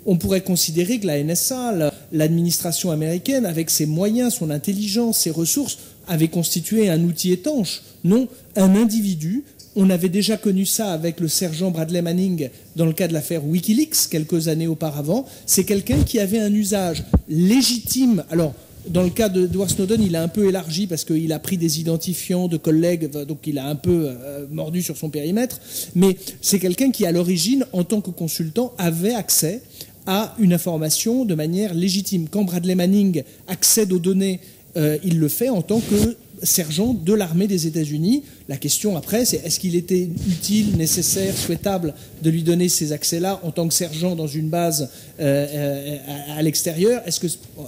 On pourrait considérer que la NSA, l'administration américaine, avec ses moyens, son intelligence, ses ressources, avait constitué un outil étanche. Non, un individu. On avait déjà connu ça avec le sergent Bradley Manning dans le cas de l'affaire Wikileaks, quelques années auparavant. C'est quelqu'un qui avait un usage légitime. Alors, dans le cas d'Edward Snowden, il a un peu élargi parce qu'il a pris des identifiants de collègues, donc il a un peu mordu sur son périmètre. Mais c'est quelqu'un qui, à l'origine, en tant que consultant, avait accès à une information de manière légitime. Quand Bradley Manning accède aux données, il le fait en tant que sergent de l'armée des États-Unis. La question après, c'est est-ce qu'il était utile, nécessaire, souhaitable de lui donner ces accès-là en tant que sergent dans une base à l'extérieur? Est-ce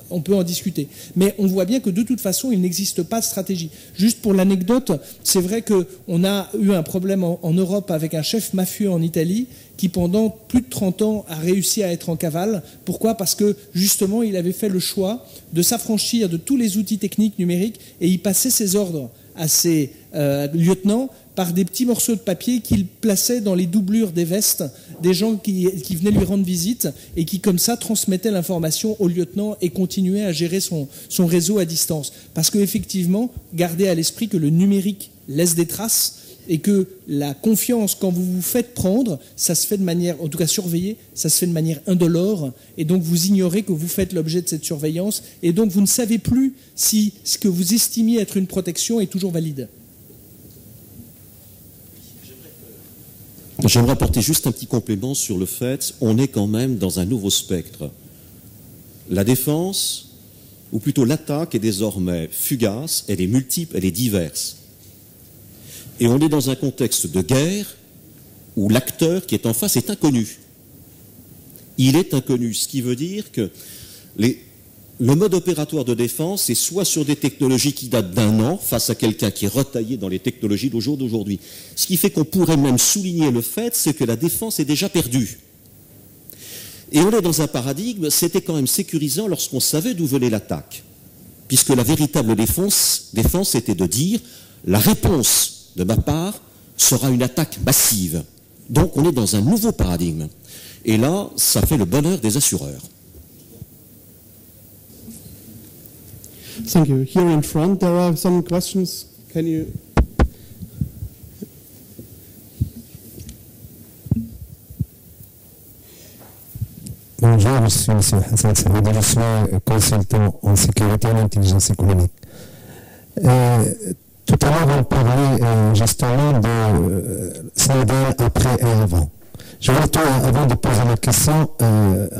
qu'on peut en discuter? Mais on voit bien que de toute façon, il n'existe pas de stratégie. Juste pour l'anecdote, c'est vrai qu'on a eu un problème en Europe avec un chef mafieux en Italie qui pendant plus de 30 ans a réussi à être en cavale. Pourquoi? Parce que justement, il avait fait le choix de s'affranchir de tous les outils techniques numériques et il passait ses ordres à ses lieutenants par des petits morceaux de papier qu'il plaçait dans les doublures des vestes des gens qui venaient lui rendre visite et qui comme ça transmettaient l'information au lieutenant et continuaient à gérer son réseau à distance. Parce qu'effectivement, gardez à l'esprit que le numérique laisse des traces et que la confiance, quand vous vous faites prendre, ça se fait de manière, en tout cas surveillée, ça se fait de manière indolore, et donc vous ignorez que vous faites l'objet de cette surveillance, et donc vous ne savez plus si ce que vous estimiez être une protection est toujours valide. J'aimerais apporter juste un petit complément sur le fait, on est quand même dans un nouveau spectre. La défense, ou plutôt l'attaque, est désormais fugace, elle est multiple, elle est diverse. Et on est dans un contexte de guerre où l'acteur qui est en face est inconnu. Il est inconnu, ce qui veut dire que le mode opératoire de défense est soit sur des technologies qui datent d'un an, face à quelqu'un qui est retaillé dans les technologies d'aujourd'hui. Ce qui fait qu'on pourrait même souligner le fait, c'est que la défense est déjà perdue. Et on est dans un paradigme, c'était quand même sécurisant lorsqu'on savait d'où venait l'attaque. Puisque la véritable défense était de dire, la réponse de ma part, sera une attaque massive. Donc on est dans un nouveau paradigme. Et là, ça fait le bonheur des assureurs. Thank you. Here in front, there are some questions. Can you... Bonjour, je suis M. Hassan Saoudi, je suis consultant en sécurité et en intelligence économique. Tout à l'heure, on parlait justement de Snowden après et avant. Je voudrais, avant de poser la question,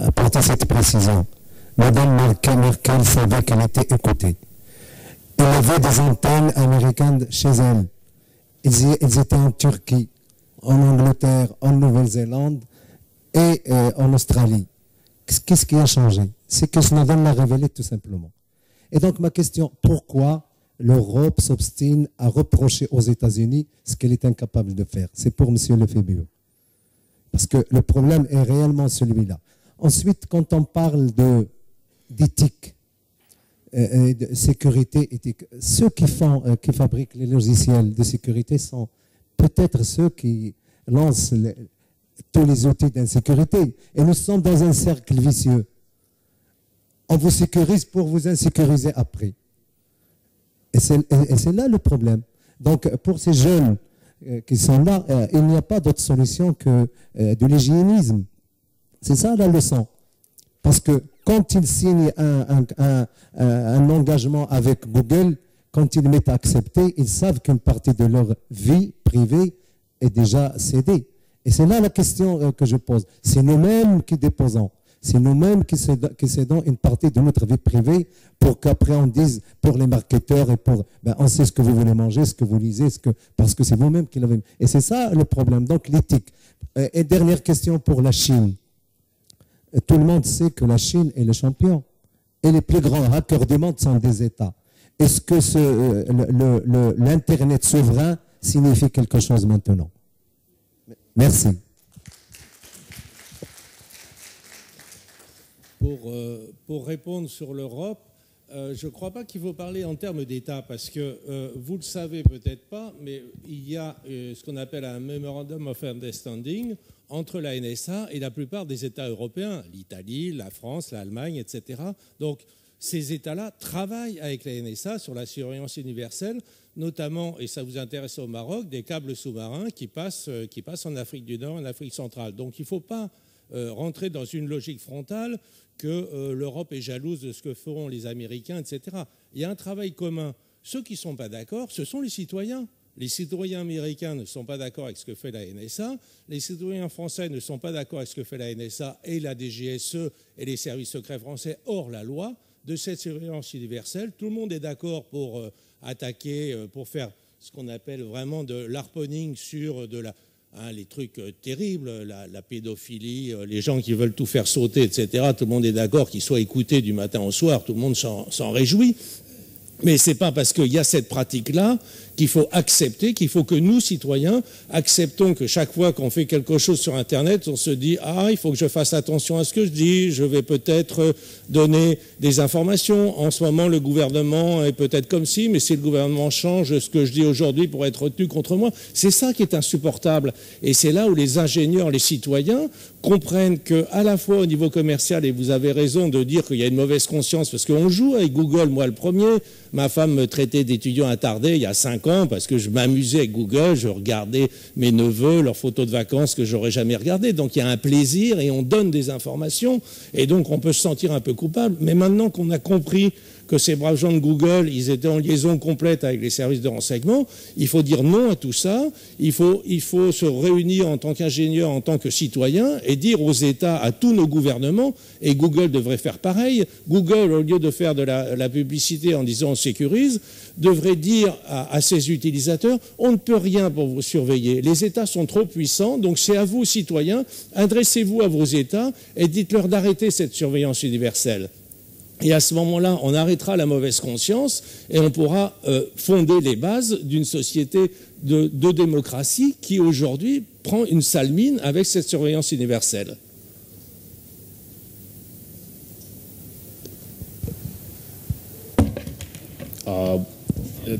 apporter cette précision. Madame Merkel savait qu'elle était écoutée. Elle avait des antennes américaines chez elle. Ils étaient en Turquie, en Angleterre, en Nouvelle-Zélande et en Australie. Qu'est-ce qui a changé? C'est que Snowden l'a révélé tout simplement. Et donc ma question, pourquoi l'Europe s'obstine à reprocher aux États-Unis ce qu'elle est incapable de faire. C'est pour M. Lefebvre. Parce que le problème est réellement celui-là. Ensuite, quand on parle d'éthique, de sécurité éthique, ceux qui fabriquent les logiciels de sécurité sont peut-être ceux qui lancent tous les outils d'insécurité. Et nous sommes dans un cercle vicieux. On vous sécurise pour vous insécuriser après. Et c'est là le problème. Donc, pour ces jeunes qui sont là, il n'y a pas d'autre solution que de l'hygiénisme. C'est ça la leçon. Parce que quand ils signent un engagement avec Google, quand ils mettent à accepter, ils savent qu'une partie de leur vie privée est déjà cédée. Et c'est là la question que je pose. C'est nous-mêmes qui déposons. C'est nous-mêmes qui cédons une partie de notre vie privée pour qu'après on dise, pour les marketeurs et pour, on sait ce que vous voulez manger, ce que vous lisez, parce que c'est vous-même qui l'avez. Et c'est ça le problème. Donc l'éthique. Et dernière question pour la Chine. Tout le monde sait que la Chine est le champion. Et les plus grands hackers du monde sont des États. Est-ce que l'Internet souverain signifie quelque chose maintenant? Merci. Pour répondre sur l'Europe, je ne crois pas qu'il faut parler en termes d'État, parce que vous ne le savez peut-être pas, mais il y a ce qu'on appelle un Memorandum of Understanding entre la NSA et la plupart des États européens, l'Italie, la France, l'Allemagne, etc. Donc ces États-là travaillent avec la NSA sur la surveillance universelle, notamment, et ça vous intéresse au Maroc, des câbles sous-marins qui passent en Afrique du Nord et en Afrique centrale. Donc il ne faut pas rentrer dans une logique frontale que l'Europe est jalouse de ce que feront les Américains, etc. Il y a un travail commun. Ceux qui ne sont pas d'accord, ce sont les citoyens. Les citoyens américains ne sont pas d'accord avec ce que fait la NSA. Les citoyens français ne sont pas d'accord avec ce que fait la NSA et la DGSE et les services secrets français hors la loi de cette surveillance universelle. Tout le monde est d'accord pour attaquer, pour faire ce qu'on appelle vraiment de l'harponing sur les trucs terribles, la pédophilie, les gens qui veulent tout faire sauter, etc. Tout le monde est d'accord qu'ils soient écoutés du matin au soir, tout le monde s'en réjouit. Mais ce n'est pas parce qu'il y a cette pratique-là qu'il faut accepter, qu'il faut que nous, citoyens, acceptons que chaque fois qu'on fait quelque chose sur Internet, on se dit « Ah, il faut que je fasse attention à ce que je dis, je vais peut-être donner des informations. En ce moment, le gouvernement est peut-être comme ci, mais si le gouvernement change, ce que je dis aujourd'hui pourrait être retenu contre moi. » C'est ça qui est insupportable. Et c'est là où les ingénieurs, les citoyens, comprennent qu'à la fois au niveau commercial, et vous avez raison de dire qu'il y a une mauvaise conscience, parce qu'on joue avec Google, moi le premier, ma femme me traitait d'étudiant attardé il y a 5 ans, parce que je m'amusais avec Google, je regardais mes neveux, leurs photos de vacances que j'aurais jamais regardées. Donc il y a un plaisir et on donne des informations, et donc on peut se sentir un peu coupable. Mais maintenant qu'on a compris que ces braves gens de Google, ils étaient en liaison complète avec les services de renseignement, il faut dire non à tout ça, il faut se réunir en tant qu'ingénieur, en tant que citoyen, et dire aux États, à tous nos gouvernements, et Google devrait faire pareil, Google, au lieu de faire de la publicité en disant on sécurise, devrait dire à ses utilisateurs, on ne peut rien pour vous surveiller, les États sont trop puissants, donc c'est à vous, citoyens, adressez-vous à vos États et dites-leur d'arrêter cette surveillance universelle. Et à ce moment-là, on arrêtera la mauvaise conscience et on pourra fonder les bases d'une société de démocratie qui, aujourd'hui, prend une sale mine avec cette surveillance universelle.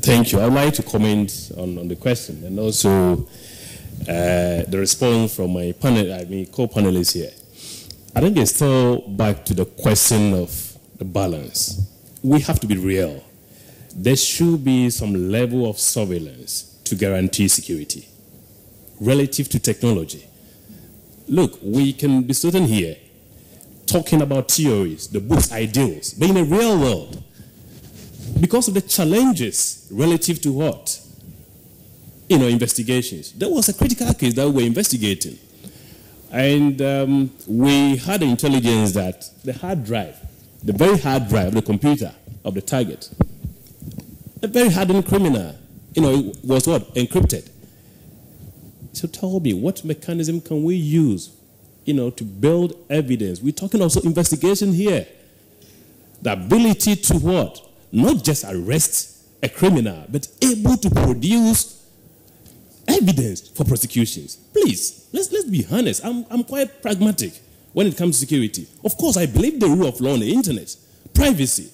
Thank you. I'd like to comment on the question and also the response from my co-panelists here. I think it's still back to the question of the balance. We have to be real. There should be some level of surveillance to guarantee security relative to technology. Look, we can be sitting here talking about theories, the books, ideals, but in a real world, because of the challenges relative to what? Investigations. There was a critical case that we were investigating. And we had the intelligence that the hard drive, the very hard drive of the computer of the target, a very hardened criminal, it was what? Encrypted. So tell me, what mechanism can we use, to build evidence? We're talking also investigation here. The ability to what? Not just arrest a criminal, but able to produce evidence for prosecutions. Please, let's be honest. I'm quite pragmatic when it comes to security. Of course, I believe the rule of law on the internet. Privacy.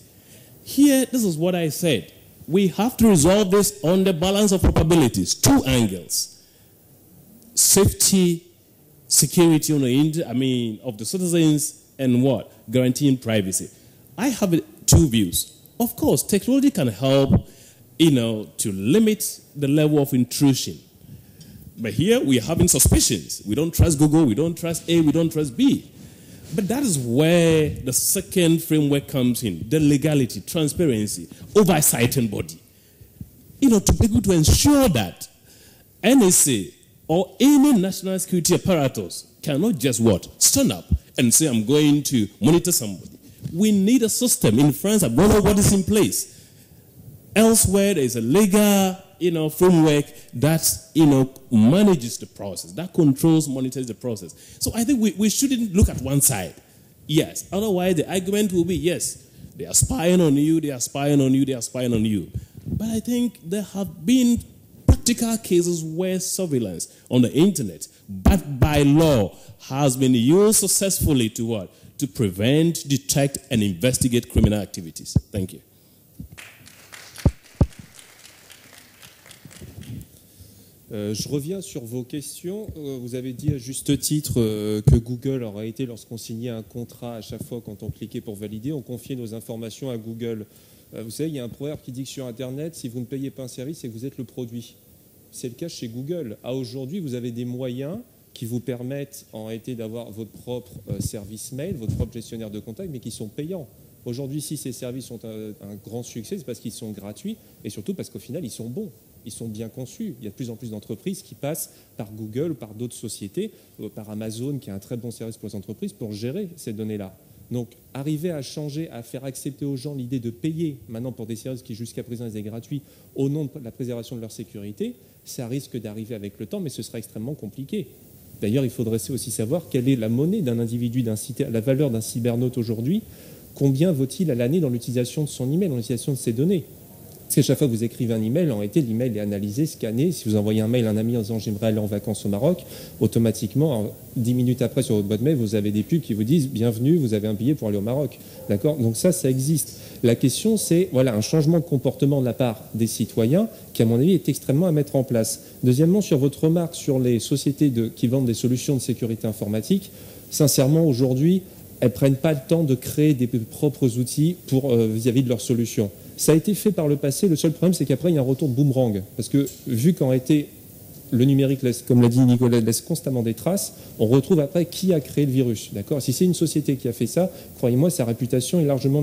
Here, this is what I said. We have to resolve this on the balance of probabilities, 2 angles. Safety, security on the of the citizens, and what? Guaranteeing privacy. I have 2 views. Of course, technology can help, to limit the level of intrusion. But here we are having suspicions. We don't trust Google, we don't trust A, we don't trust B. But that is where the second framework comes in, the legality, transparency, oversight body. To be able to ensure that NSA or any national security apparatus cannot just stand up and say, I'm going to monitor somebody. We need a system. In France, I don't know what is in place. Elsewhere, there is a legal framework that, manages the process, that controls, monitors the process. So I think we shouldn't look at one side. Yes. Otherwise, the argument will be, yes, they are spying on you, they are spying on you, they are spying on you. But I think there have been practical cases where surveillance on the internet, backed by law, has been used successfully to what? To prevent, detect, and investigate criminal activities. Thank you. Je reviens sur vos questions. Vous avez dit à juste titre que Google, en réalité, lorsqu'on signait un contrat, à chaque fois quand on cliquait pour valider, on confiait nos informations à Google. Vous savez, il y a un proverbe qui dit que sur Internet, si vous ne payez pas un service, c'est que vous êtes le produit. C'est le cas chez Google. À aujourd'hui, vous avez des moyens qui vous permettent en réalité d'avoir votre propre service mail, votre propre gestionnaire de contact, mais qui sont payants. Aujourd'hui, si ces services sont un grand succès, c'est parce qu'ils sont gratuits et surtout parce qu'au final, ils sont bons. Ils sont bien conçus. Il y a de plus en plus d'entreprises qui passent par Google ou par d'autres sociétés, par Amazon, qui a un très bon service pour les entreprises, pour gérer ces données-là. Donc, arriver à changer, à faire accepter aux gens l'idée de payer maintenant pour des services qui jusqu'à présent étaient gratuits au nom de la préservation de leur sécurité, ça risque d'arriver avec le temps, mais ce sera extrêmement compliqué. D'ailleurs, il faudrait aussi savoir quelle est la monnaie d'un individu, la valeur d'un cybernaute aujourd'hui, combien vaut-il à l'année dans l'utilisation de son email, dans l'utilisation de ses données. Parce qu'à chaque fois que vous écrivez un email, en réalité, l'email est analysé, scanné. Si vous envoyez un mail à un ami en disant « j'aimerais aller en vacances au Maroc », automatiquement, 10 minutes après, sur votre boîte mail, vous avez des pubs qui vous disent « bienvenue, vous avez un billet pour aller au Maroc ». D'accord ? Donc ça existe. La question, c'est un changement de comportement de la part des citoyens qui, à mon avis, est extrêmement à mettre en place. Deuxièmement, sur votre remarque sur les sociétés qui vendent des solutions de sécurité informatique, sincèrement, aujourd'hui, elles ne prennent pas le temps de créer des propres outils vis-à-vis de leurs solutions. Ça a été fait par le passé, le seul problème c'est qu'après il y a un retour de boomerang. Parce que vu qu'en réalité le numérique, comme l'a dit Nicolas, laisse constamment des traces, on retrouve après qui a créé le virus. D'accord ? Si c'est une société qui a fait ça, croyez-moi, sa réputation est largement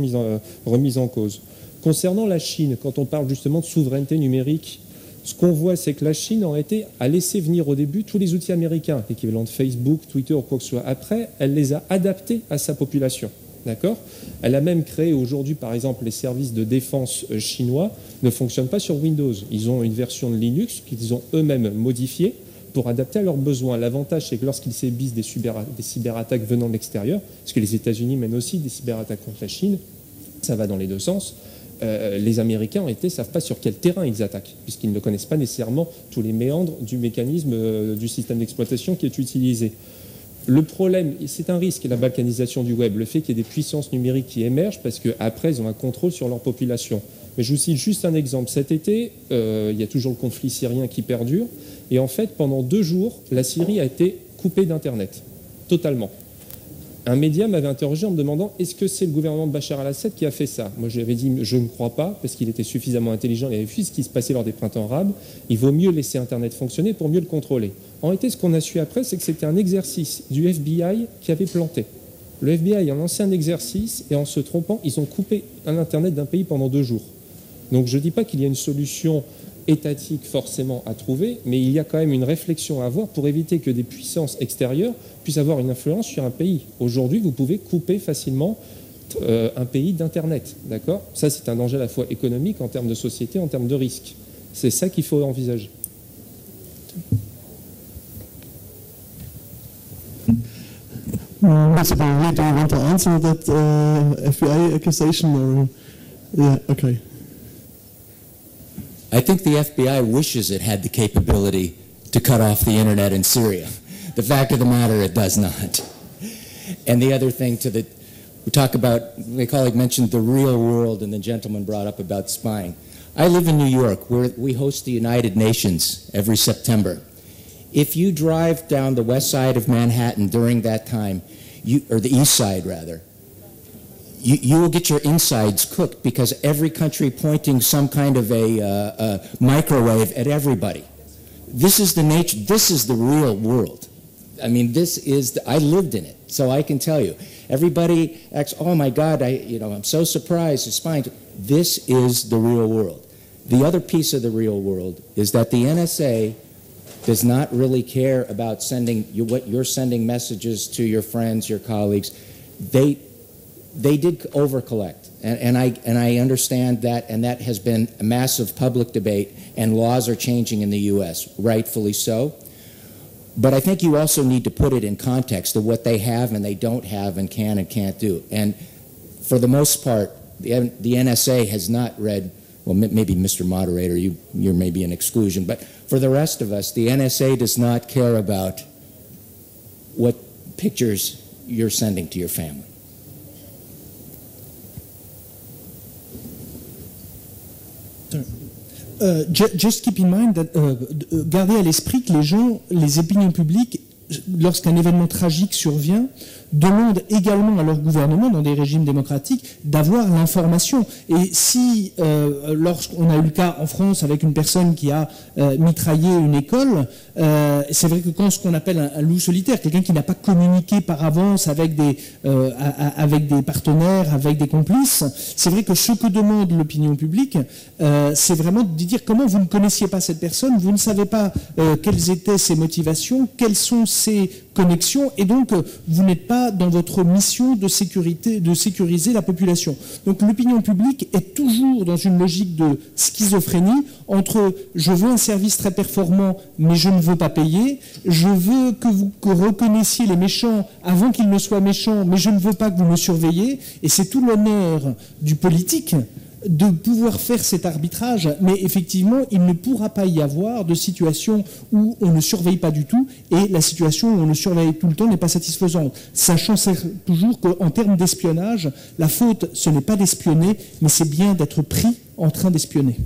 remise en cause. Concernant la Chine, quand on parle justement de souveraineté numérique, ce qu'on voit c'est que la Chine en réalité a laissé venir au début tous les outils américains, l'équivalent de Facebook, Twitter ou quoi que ce soit. Après, elle les a adaptés à sa population. D'accord ? Elle a même créé aujourd'hui, par exemple, les services de défense chinois ne fonctionnent pas sur Windows. Ils ont une version de Linux qu'ils ont eux-mêmes modifiée pour adapter à leurs besoins. L'avantage, c'est que lorsqu'ils subissent des cyberattaques venant de l'extérieur, parce que les États-Unis mènent aussi des cyberattaques contre la Chine, ça va dans les deux sens, les Américains, en réalité, ne savent pas sur quel terrain ils attaquent, puisqu'ils ne connaissent pas nécessairement tous les méandres du mécanisme du système d'exploitation qui est utilisé. Le problème, c'est un risque, la balkanisation du web, le fait qu'il y ait des puissances numériques qui émergent parce qu'après, ils ont un contrôle sur leur population. Mais je vous cite juste un exemple. Cet été, il y a toujours le conflit syrien qui perdure. Et en fait, pendant 2 jours, la Syrie a été coupée d'Internet, totalement. Un média m'avait interrogé en me demandant est-ce que c'est le gouvernement de Bachar al-Assad qui a fait ça ? Moi, je lui avais dit je ne crois pas, parce qu'il était suffisamment intelligent, il avait vu ce qui se passait lors des printemps arabes. Il vaut mieux laisser Internet fonctionner pour mieux le contrôler. En réalité, ce qu'on a su après, c'est que c'était un exercice du FBI qui avait planté. Le FBI a lancé un exercice et en se trompant, ils ont coupé l'Internet d'un pays pendant 2 jours. Donc je ne dis pas qu'il y a une solution étatique forcément à trouver, mais il y a quand même une réflexion à avoir pour éviter que des puissances extérieures puissent avoir une influence sur un pays. Aujourd'hui, vous pouvez couper facilement un pays d'Internet, d'accord ? Ça, c'est un danger à la fois économique, en termes de société, en termes de risque. C'est ça qu'il faut envisager. Mr. Barry, do you want to answer that FBI accusation? Or... Yeah, okay. I think the FBI wishes it had the capability to cut off the internet in Syria. The fact of the matter, it does not. And the other thing we talk about, my colleague mentioned the real world, and the gentleman brought up about spying. I live in New York, where we host the United Nations every September. If you drive down the west side of Manhattan during that time, or the east side rather, you will get your insides cooked because every country pointing some kind of a microwave at everybody. This is the nature, this is the real world. I mean, I lived in it, so I can tell you. Everybody acts, oh my God, I'm so surprised, it's spying. This is the real world. The other piece of the real world is that the NSA does not really care about what you're sending messages to your friends, your colleagues. They did over-collect, and I understand that, and that has been a massive public debate, and laws are changing in the U.S., rightfully so. But I think you also need to put it in context of what they have and they don't have and can and can't do. And for the most part, the NSA has not read, well, maybe Mr. Moderator, you're maybe an exclusion, but for the rest of us, the NSA does not care about what pictures you're sending to your family. Just keep in mind that, gardez à l'esprit que les opinions publiques, lorsqu'un événement tragique survient, demandent également à leur gouvernement, dans des régimes démocratiques, d'avoir l'information. Et si, lorsqu'on a eu le cas en France avec une personne qui a mitraillé une école, c'est vrai que quand ce qu'on appelle un loup solitaire, quelqu'un qui n'a pas communiqué par avance avec des partenaires, avec des complices, c'est vrai que ce que demande l'opinion publique, c'est vraiment de dire comment vous ne connaissiez pas cette personne, vous ne savez pas quelles étaient ses motivations, quelles sont ses connexions, et donc vous n'êtes pas dans votre mission de sécurité, de sécuriser la population. Donc l'opinion publique est toujours dans une logique de schizophrénie entre je veux un service très performant mais je ne veux pas payer, je veux que vous reconnaissiez les méchants avant qu'ils ne soient méchants mais je ne veux pas que vous me surveillez, et c'est tout l'honneur du politique de pouvoir faire cet arbitrage, mais effectivement, il ne pourra pas y avoir de situation où on ne surveille pas du tout, et la situation où on le surveille tout le temps n'est pas satisfaisante. Sachant toujours qu'en termes d'espionnage, la faute, ce n'est pas d'espionner, mais c'est bien d'être pris en train d'espionner.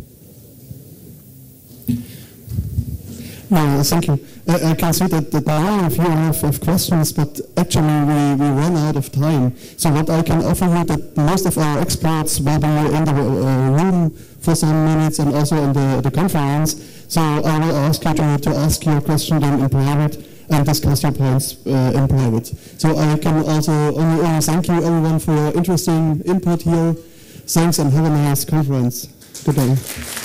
No, thank you. I can see that there are a few of questions, but actually we run out of time. So what I can offer you that most of our experts will be in the room for some minutes and also in the conference. So I will ask you to ask your question then in private and discuss your points in private. So I can also only thank you everyone for your interesting input here. Thanks and have a nice conference. Good day.